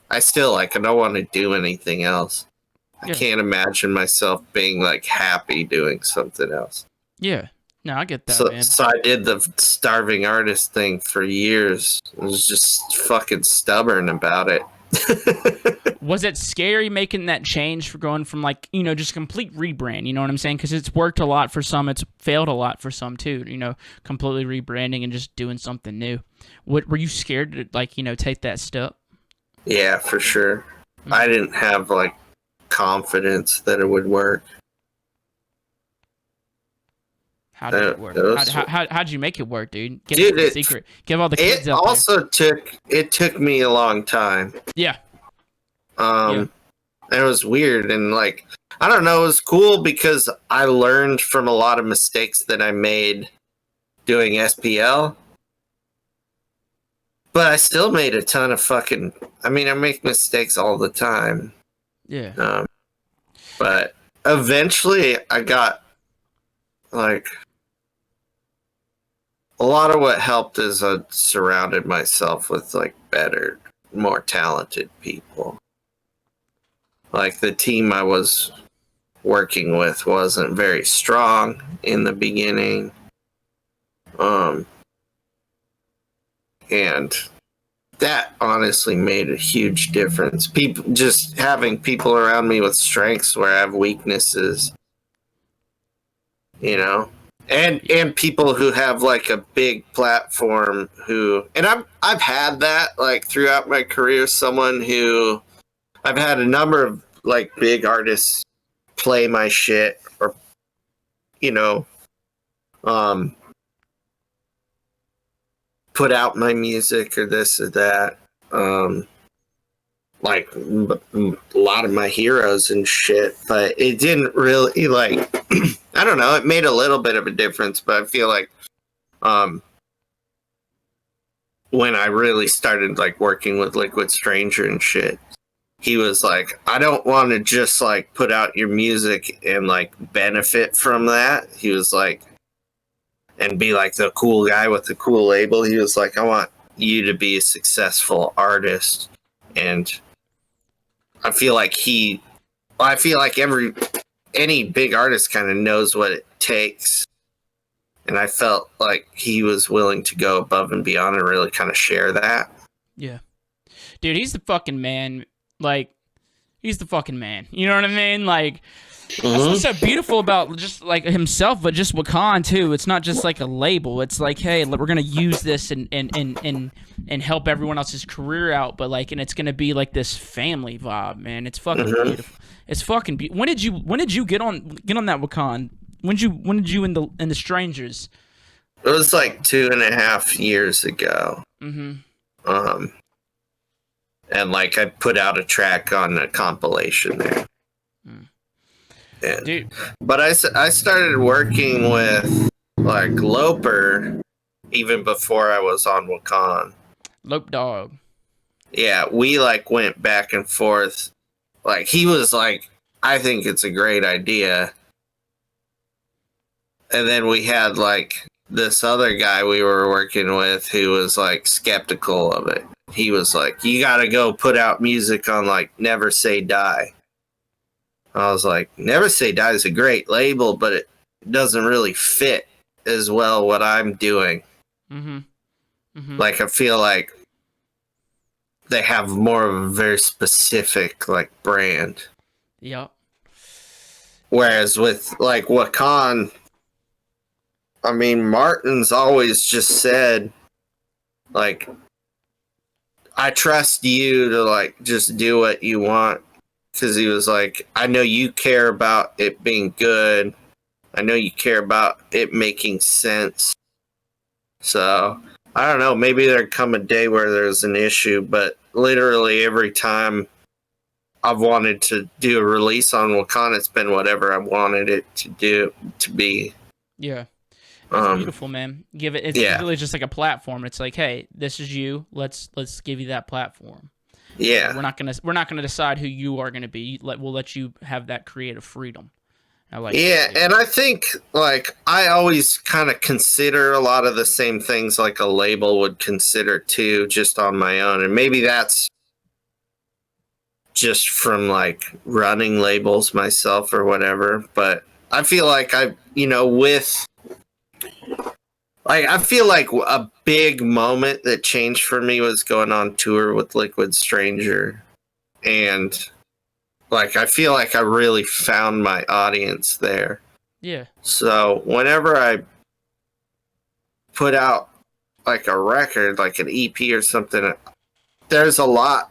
C: I still like I don't want to do anything else. I
A: Yeah.
C: can't imagine myself being like happy doing something else.
A: Yeah. No, I get that,
C: So,
A: man.
C: so I did the starving artist thing for years. I was just fucking stubborn about it.
A: Was it scary making that change for going from like, you know, just complete rebrand, you know what I'm saying? Because it's worked a lot for some, it's failed a lot for some too, you know, completely rebranding and just doing something new. What were you scared to like, you know, take that step?
C: Yeah, for sure. I didn't have like confidence that it would work.
A: How did it work? How'd you make it work, dude? Give
C: Dude,
A: us the secret. Give all the kids
C: It
A: out
C: also took me a long time.
A: there. Yeah.
C: And it was weird and like I don't know, it was cool because I learned from a lot of mistakes that I made doing SPL. But I still made a ton of I make mistakes all the time.
A: Yeah.
C: But eventually I got like a lot of what helped is I surrounded myself with like better, more talented people. Like the team I was working with wasn't very strong in the beginning. And that honestly made a huge difference. People just having people around me with strengths where I have weaknesses, you know, and people who have like a big platform and I've had that like throughout my career. Someone who I've had a number of like big artists play my shit or, you know, put out my music or this or that. Like a lot of my heroes and shit, but it didn't really like, I don't know, it made a little bit of a difference, but I feel like, when I really started like working with Liquid Stranger and shit, he was like, I don't want to just like put out your music and like benefit from that. He was like, and be like the cool guy with the cool label. He was like, I want you to be a successful artist. And I feel like any big artist kind of knows what it takes. And I felt like he was willing to go above and beyond and really kind of share that.
A: Yeah. Dude, he's the fucking man. Like, he's the fucking man. You know what I mean? Like, that's what's so beautiful about just like himself, but just Wakan too. It's not just like a label. It's like, hey, we're gonna use this and help everyone else's career out, but like, and it's gonna be like this family vibe, man. It's fucking beautiful. It's fucking beautiful. When did you get on that Wakan? When did you in the Strangers?
C: It was like 2.5 years ago. And like I put out a track on a compilation there.
A: Dude.
C: But I started working with like Loper even before I was on Wakan.
A: Lope Dog.
C: Yeah, we like went back and forth. Like he was like, I think it's a great idea. And then we had like this other guy we were working with who was like skeptical of it. He was like, you gotta go put out music on like Never Say Die. I was like, Never Say Die is a great label, but it doesn't really fit as well what I'm doing. Like, I feel like they have more of a very specific, like, brand.
A: Yep.
C: Whereas with, like, Wakan, I mean, Martin's always just said, like, I trust you to, like, just do what you want. Because he was like, I know you care about it being good. I know you care about it making sense. So, I don't know. Maybe there'd come a day where there's an issue. But literally every time I've wanted to do a release on Wakan, it's been whatever I wanted it to be.
A: Yeah. It's beautiful, man. It's really just like a platform. It's like, hey, this is you. Let's give you that platform.
C: Yeah.
A: We're not gonna decide who you are gonna be. We'll let you have that creative freedom. I like
C: Yeah,
A: that.
C: and I think like I always kind of consider a lot of the same things like a label would consider too, just on my own. And maybe that's just from like running labels myself or whatever. But I feel like I feel like a big moment that changed for me was going on tour with Liquid Stranger. And like I feel like I really found my audience there.
A: Yeah.
C: So whenever I put out like a record, like an EP or something, there's a lot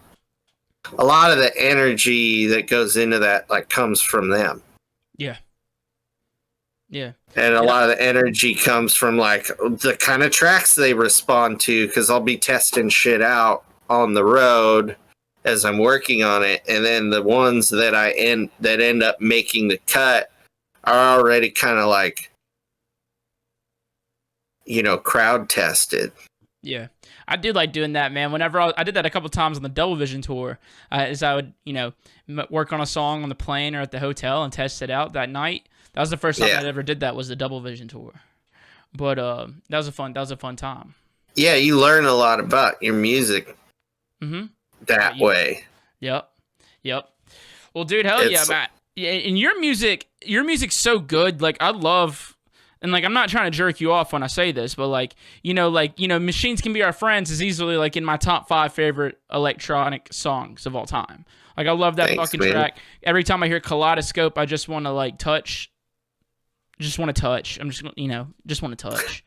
C: of the energy that goes into that like comes from them.
A: Yeah. Yeah.
C: And a lot of the energy comes from like the kind of tracks they respond to, because I'll be testing shit out on the road as I'm working on it, and then the ones that end up making the cut are already kind of like, crowd tested.
A: Yeah, I do like doing that, man. Whenever I did that a couple times on the Double Vision tour, as I would, work on a song on the plane or at the hotel and test it out that night. That was the first time I ever did that, was the Double Vision tour. But that was a fun time.
C: Yeah, you learn a lot about your music that way.
A: Yep. Well, dude, hell yeah, Matt. Yeah, and your music's so good. Like, I love, and like, I'm not trying to jerk you off when I say this, but like, Machines Can Be Our Friends is easily like in my top 5 favorite electronic songs of all time. Like, I love that fucking track. Every time I hear Kaleidoscope, I just want to like touch. Just want to touch. I'm just, just want to touch.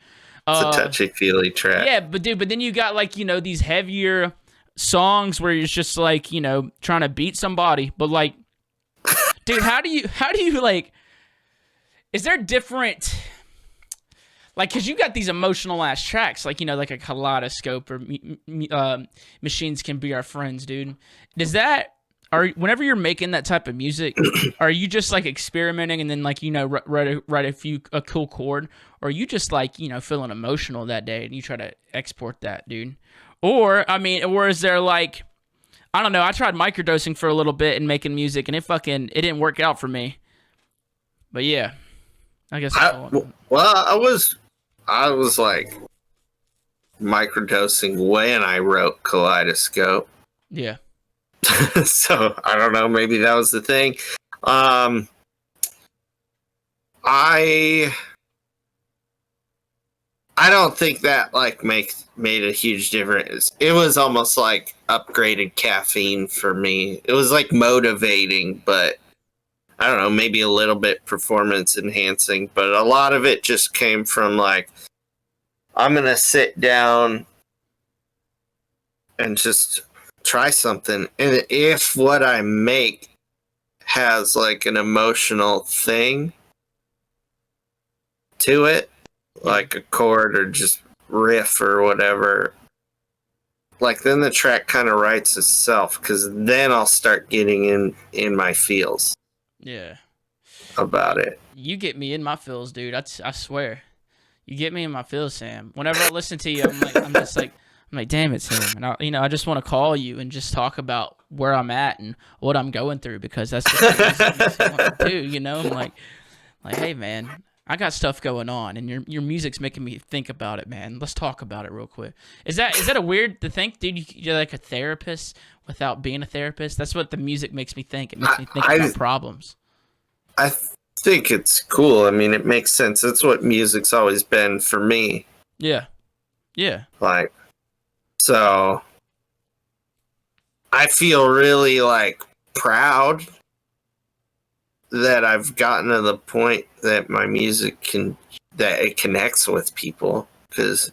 C: It's a touchy-feely track.
A: Yeah, but then you got like, these heavier songs where you're just like, trying to beat somebody, but like, dude, how do you like, is there different, like, because you got these emotional ass tracks, like, like a Kaleidoscope or Machines Can Be Our Friends, dude. Whenever you're making that type of music, are you just like experimenting and then like, write a cool chord, or are you just like, feeling emotional that day and you try to export that, dude? Or is there like, I don't know, I tried microdosing for a little bit and making music, and it didn't work out for me. But yeah, I guess.
C: I was like microdosing when I wrote Kaleidoscope.
A: Yeah.
C: So I don't know, maybe that was the thing. I don't think that like made a huge difference. It was almost like upgraded caffeine for me. It was like motivating, but I don't know, maybe a little bit performance enhancing. But a lot of it just came from like, I'm going to sit down and just try something. And if what I make has like an emotional thing to it, like a chord or just riff or whatever, like then the track kind of writes itself, because then I'll start getting in my feels.
A: Yeah.
C: About it.
A: You get me in my feels, dude. I swear. You get me in my feels, Sam. Whenever I listen to you, I'm like, damn it, Sam. And I just want to call you and just talk about where I'm at and what I'm going through, because that's what I want to do, I'm like, hey, man, I got stuff going on, and your music's making me think about it, man. Let's talk about it real quick. Is that a weird to think, dude? You're like a therapist without being a therapist? That's what the music makes me think. It makes me think about problems.
C: I think it's cool. I mean, it makes sense. That's what music's always been for me.
A: Yeah.
C: Like, so I feel really like proud that I've gotten to the point that my music that it connects with people, because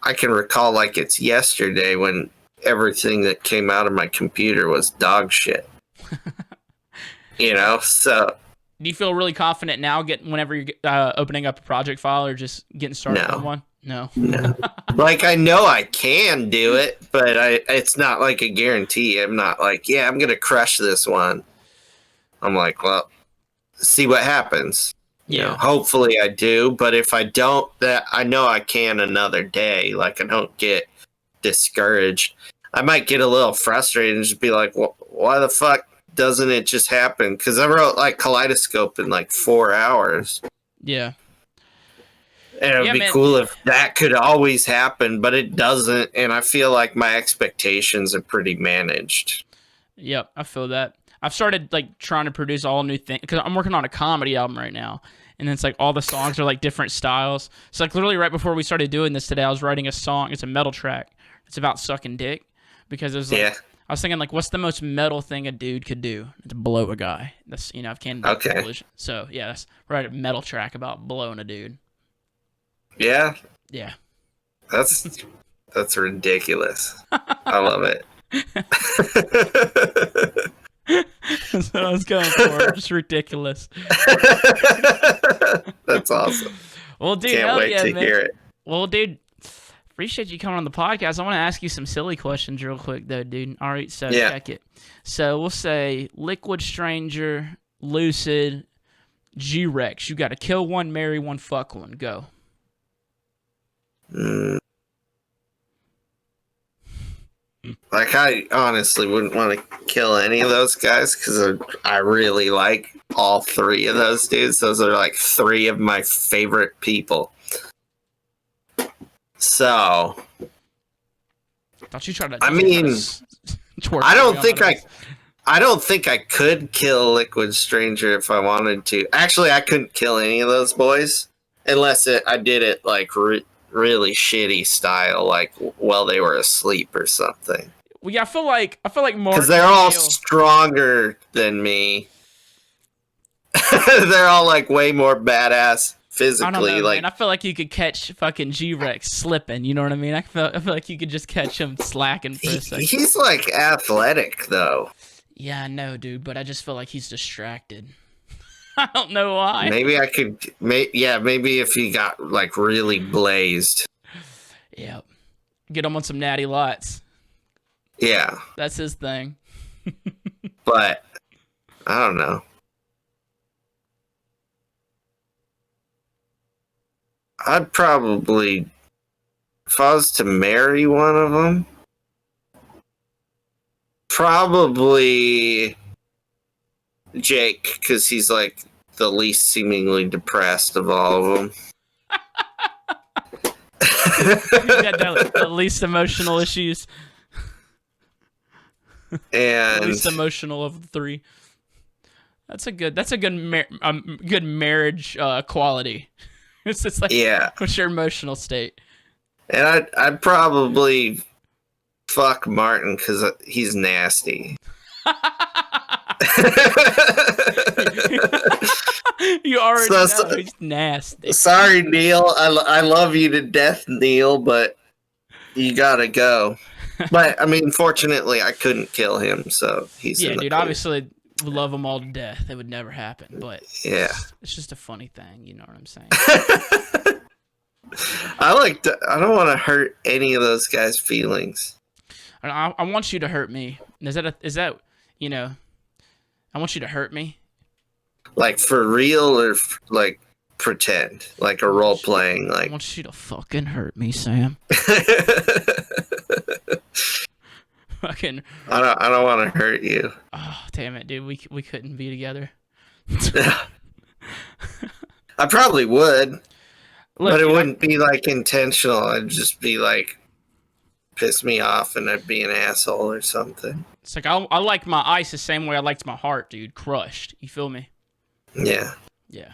C: I can recall like it's yesterday when everything that came out of my computer was dog shit. So
A: do you feel really confident now whenever you're opening up a project file or just getting started on one? No.
C: Like, I know I can do it, but it's not like a guarantee. I'm not like, yeah, I'm going to crush this one. I'm like, well, see what happens. Hopefully I do, but if I don't, that I know I can another day. Like, I don't get discouraged. I might get a little frustrated and just be like, why the fuck doesn't it just happen? Because I wrote like Kaleidoscope in like 4 hours.
A: Yeah.
C: And it would be cool if that could always happen, but it doesn't. And I feel like my expectations are pretty managed.
A: Yep, I feel that. I've started like trying to produce all new things because I'm working on a comedy album right now, and it's like all the songs are like different styles. So like literally right before we started doing this today, I was writing a song. It's a metal track. It's about sucking dick because it was like, I was thinking like, what's the most metal thing a dude could do? It's blow a guy. That's I've can't do collision. So yeah, that's write a metal track about blowing a dude.
C: Yeah.
A: Yeah.
C: That's ridiculous. I love it.
A: That's what I was going for. Just ridiculous.
C: That's awesome.
A: Well, dude,
C: can't wait to hear it.
A: Well, dude, appreciate you coming on the podcast. I want to ask you some silly questions real quick, though, dude. All right, so check it. So we'll say Liquid Stranger, Lucid, G-Rex. You got to kill one, marry one, fuck one. Go.
C: Like, I honestly wouldn't want to kill any of those guys because I really like all 3 of those dudes. Those are like 3 of my favorite people. So,
A: thought you tried to.
C: I mean, I don't think I could kill Liquid Stranger if I wanted to. Actually, I couldn't kill any of those boys unless I did it like really shitty style, like while they were asleep or something.
A: Well, yeah, I feel like more
C: because they're all stronger than me. They're all like way more badass physically.
A: I don't know,
C: like,
A: man. I feel like you could catch fucking G-Rex slipping. You know what I mean? I feel like you could just catch him slacking for a second.
C: He's like athletic though.
A: Yeah, I know, dude, but I just feel like he's distracted. I don't know why.
C: Maybe I could. Maybe if he got like really blazed.
A: Yeah, get him on some natty lights.
C: Yeah,
A: that's his thing.
C: But I don't know. I'd probably, if I was to marry one of them, probably Jake, because he's like the least seemingly depressed of all of them.
A: He's got the least emotional issues.
C: And
A: least emotional of the 3. That's a good marriage quality. It's just like, what's your emotional state?
C: And I'd probably fuck Martin because he's nasty.
A: You already know he's nasty.
C: Sorry, Neil. I love you to death, Neil, but you gotta go. But I mean, fortunately, I couldn't kill him, so he's
A: dude. Obviously, we love them all to death. It would never happen, but it's just a funny thing. You know what I'm saying?
C: I don't want to hurt any of those guys' feelings.
A: I want you to hurt me. Is that I want you to hurt me.
C: Like for real or like pretend, like a role playing. Like
A: I want you to fucking hurt me, Sam. Fucking.
C: I don't want to hurt you.
A: Oh damn it, dude. We couldn't be together.
C: I probably would, but it wouldn't be like intentional. I'd just be like piss me off, and I'd be an asshole or something.
A: It's like I like my ice the same way I liked my heart, dude. Crushed. You feel me?
C: Yeah.
A: Yeah.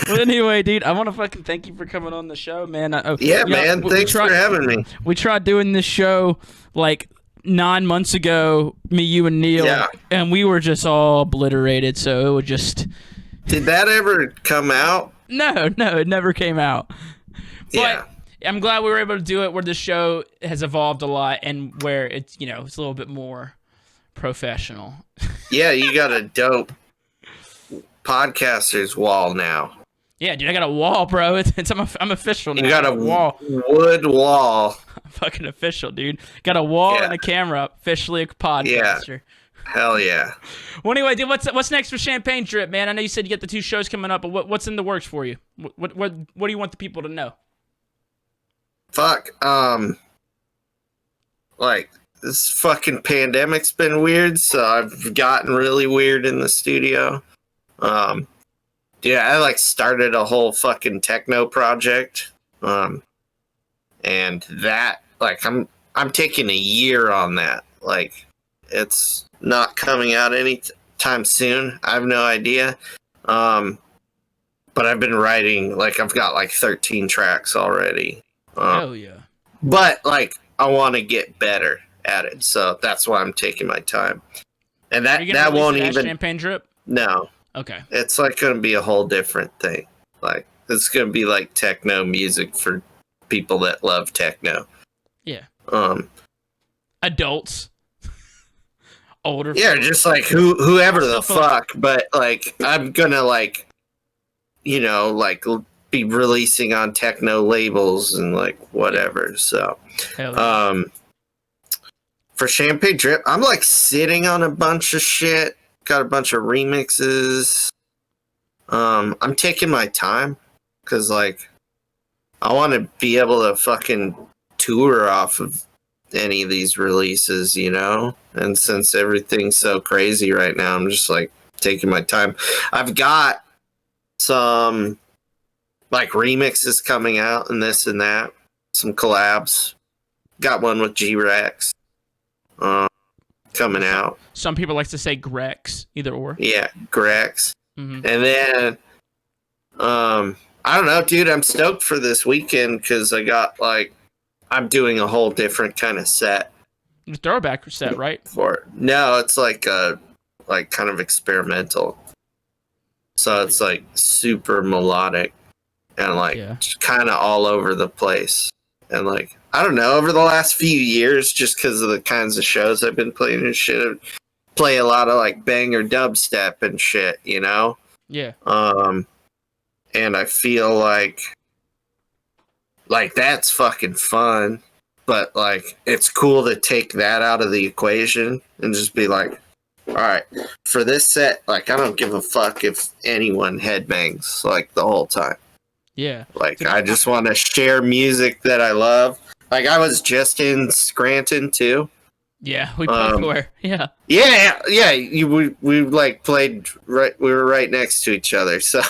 A: Well, anyway, dude, I want to fucking thank you for coming on the show, man.
C: Man. Thanks for having me.
A: We tried doing this show like 9 months ago, me, you, and Neil, and we were just all obliterated. So it would just.
C: Did that ever come out?
A: No, it never came out.
C: Yeah.
A: But I'm glad we were able to do it where the show has evolved a lot and where it's it's a little bit more professional.
C: Yeah, you got a dope podcaster's wall now.
A: Yeah, dude, I got a wall, bro. I'm official now.
C: You got a
A: wall,
C: wood wall.
A: I'm fucking official, dude. Got a wall and a camera. Officially a podcaster.
C: Yeah. Hell yeah.
A: Well, anyway, dude, what's next for Champagne Drip, man? I know you said you get the 2 shows coming up, but what's in the works for you? What do you want the people to know?
C: Fuck. like this fucking pandemic's been weird, so I've gotten really weird in the studio. Yeah, I like started a whole fucking techno project. And that, like, I'm taking a year on that. Like, it's not coming out any time soon. I have no idea. But I've been writing, like, I've got like 13 tracks already.
A: Hell yeah.
C: But like, I want to get better at it, so that's why I'm taking my time. And
A: Are you
C: that
A: gonna
C: won't
A: release it as
C: even
A: Champagne Drip?
C: no.
A: Okay.
C: It's like going to be a whole different thing. Like, it's going to be like techno music for people that love techno.
A: Yeah. Adults. Older.
C: Yeah, just like whoever the fuck. But like, I'm gonna like, you know, like be releasing on techno labels and like whatever. So,
A: Hell yeah.
C: for Champagne Drip, I'm like sitting on a bunch of shit. Got a bunch of remixes. I'm taking my time because like I want to be able to fucking tour off of any of these releases, you know? And since everything's so crazy right now, I'm just like taking my time. I've got some like remixes coming out and this and that, some collabs. Got one with G-Rex coming out.
A: Some people like to say Grex, either or.
C: Yeah, Grex.
A: Mm-hmm.
C: And then I don't know, dude, I'm stoked for this weekend because I got like I'm doing a whole different kind of set.
A: Throwback set, right?
C: For it. No, it's like kind of experimental. So it's like super melodic and like kind of all over the place. And like I don't know, over the last few years, just because of the kinds of shows I've been playing and shit, I play a lot of like banger dubstep and shit, you know?
A: Yeah.
C: And I feel like that's fucking fun, but like it's cool to take that out of the equation and just be like, all right, for this set, like I don't give a fuck if anyone headbangs like the whole time.
A: Yeah.
C: Like I just want to share music that I love. Like I was just in Scranton too.
A: Yeah, we played where? Yeah.
C: Yeah. We like played right. We were right next to each other. So,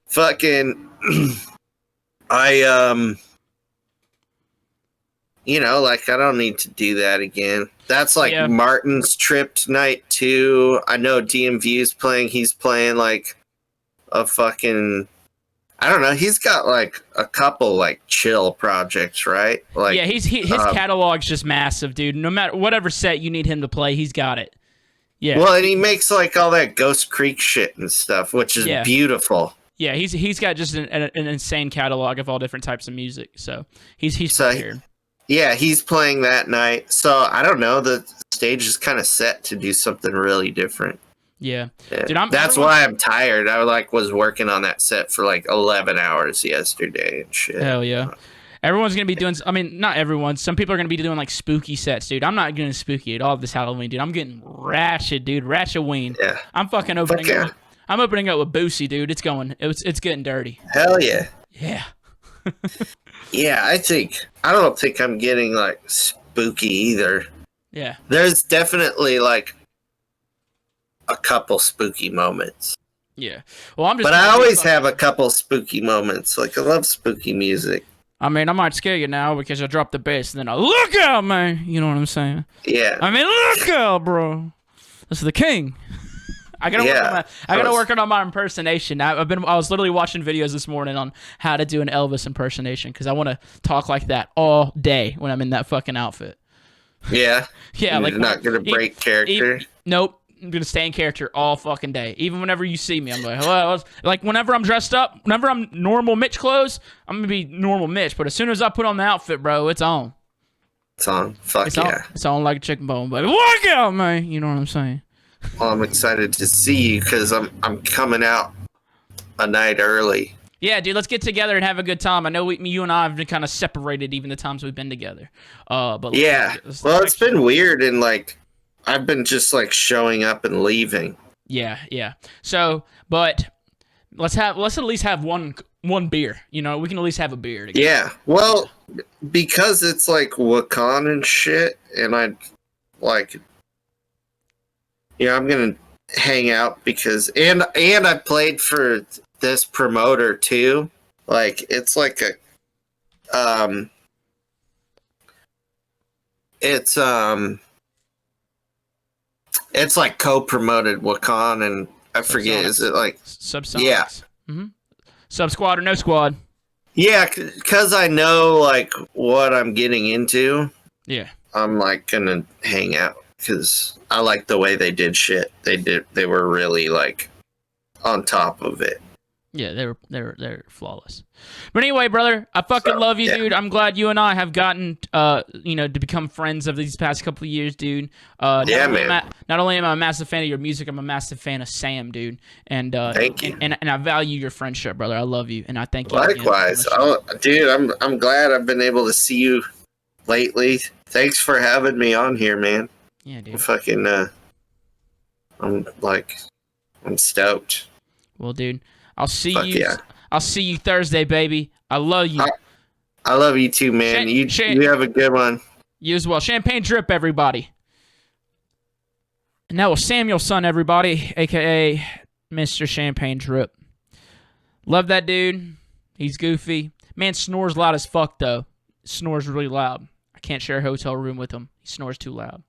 C: fucking, you know, like I don't need to do that again. That's like Martin's trip tonight too. I know DMV is playing. He's playing like a fucking. I don't know. He's got like a couple like chill projects, right? Like
A: yeah, his catalog's just massive, dude. No matter whatever set you need him to play, he's got it. Yeah.
C: Well, and he makes like all that Ghost Creek shit and stuff, which is beautiful.
A: Yeah, he's got just an insane catalog of all different types of music. So he's prepared.
C: Yeah, he's playing that night. So I don't know. The stage is kind of set to do something really different.
A: Yeah.
C: Dude, that's why I'm tired. I like was working on that set for like 11 hours yesterday and shit.
A: Hell yeah. Everyone's going to be doing, I mean, not everyone. Some people are going to be doing like spooky sets, dude. I'm not getting spooky at all this Halloween, dude. I'm getting ratchet, dude. Ratchet-ween.
C: Yeah.
A: I'm fucking opening up. I'm opening up with Boosie, dude. It's getting dirty.
C: Hell yeah.
A: Yeah.
C: Yeah, I don't think I'm getting like spooky either.
A: Yeah.
C: There's definitely like a couple spooky moments.
A: Yeah. Well,
C: I always have a couple spooky moments. Like I love spooky music.
A: I mean, I might scare you now because I dropped the bass and then I look out, man. You know what I'm saying?
C: Yeah.
A: I mean, look out, bro. This is the king. I gotta work on my impersonation. I was literally watching videos this morning on how to do an Elvis impersonation because I want to talk like that all day when I'm in that fucking outfit.
C: Yeah.
A: Yeah.
C: You're
A: like
C: not gonna break character.
A: Nope. I'm gonna stay in character all fucking day. Even whenever you see me, I'm like, hello. Like whenever I'm dressed up, whenever I'm normal Mitch clothes, I'm gonna be normal Mitch. But as soon as I put on the outfit, bro, it's on.
C: It's on. Fuck yeah.
A: It's on like a chicken bone, but look out, man. You know what I'm saying?
C: Well, I'm excited to see you because I'm coming out a night early.
A: Yeah, dude, let's get together and have a good time. I know you and I have been kind of separated even the times we've been together. But
C: yeah, well, it's been weird and like I've been just like showing up and leaving.
A: Yeah. So, but let's at least have one one beer. You know, we can at least have a beer together.
C: Yeah. Well, because it's like Wakan and shit, and I like, I'm gonna hang out because and I played for this promoter too. Like it's like a it's like co-promoted Wakan and I forget, is it like
A: Subsonics?
C: Yeah.
A: Mm-hmm. Sub squad or no squad?
C: Yeah, because I know like what I'm getting into.
A: Yeah.
C: I'm like gonna hang out because I like the way they did shit. They were really like on top of it.
A: Yeah, they're flawless. But anyway, brother, I fucking love you, dude. I'm glad you and I have gotten, to become friends of these past couple of years, dude.
C: Man.
A: Not only am I a massive fan of your music, I'm a massive fan of Sam, dude. And
C: Thank you.
A: And I value your friendship, brother. I love you, and I thank you.
C: Likewise, dude. I'm glad I've been able to see you lately. Thanks for having me on here, man.
A: Yeah, dude.
C: I'm stoked.
A: Well, dude, I'll see
C: Fuck
A: you.
C: yeah.
A: I'll see you Thursday, baby. I love you.
C: I love you too, man. You have a good one.
A: You as well. Champagne drip, everybody. And that was Samuel's son, everybody, a.k.a. Mr. Champagne Drip. Love that dude. He's goofy. Man snores loud as fuck, though. Snores really loud. I can't share a hotel room with him. He snores too loud.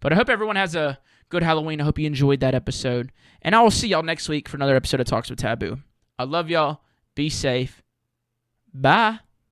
A: But I hope everyone has a good Halloween. I hope you enjoyed that episode. And I will see y'all next week for another episode of Talks with TVBOO. I love y'all. Be safe. Bye.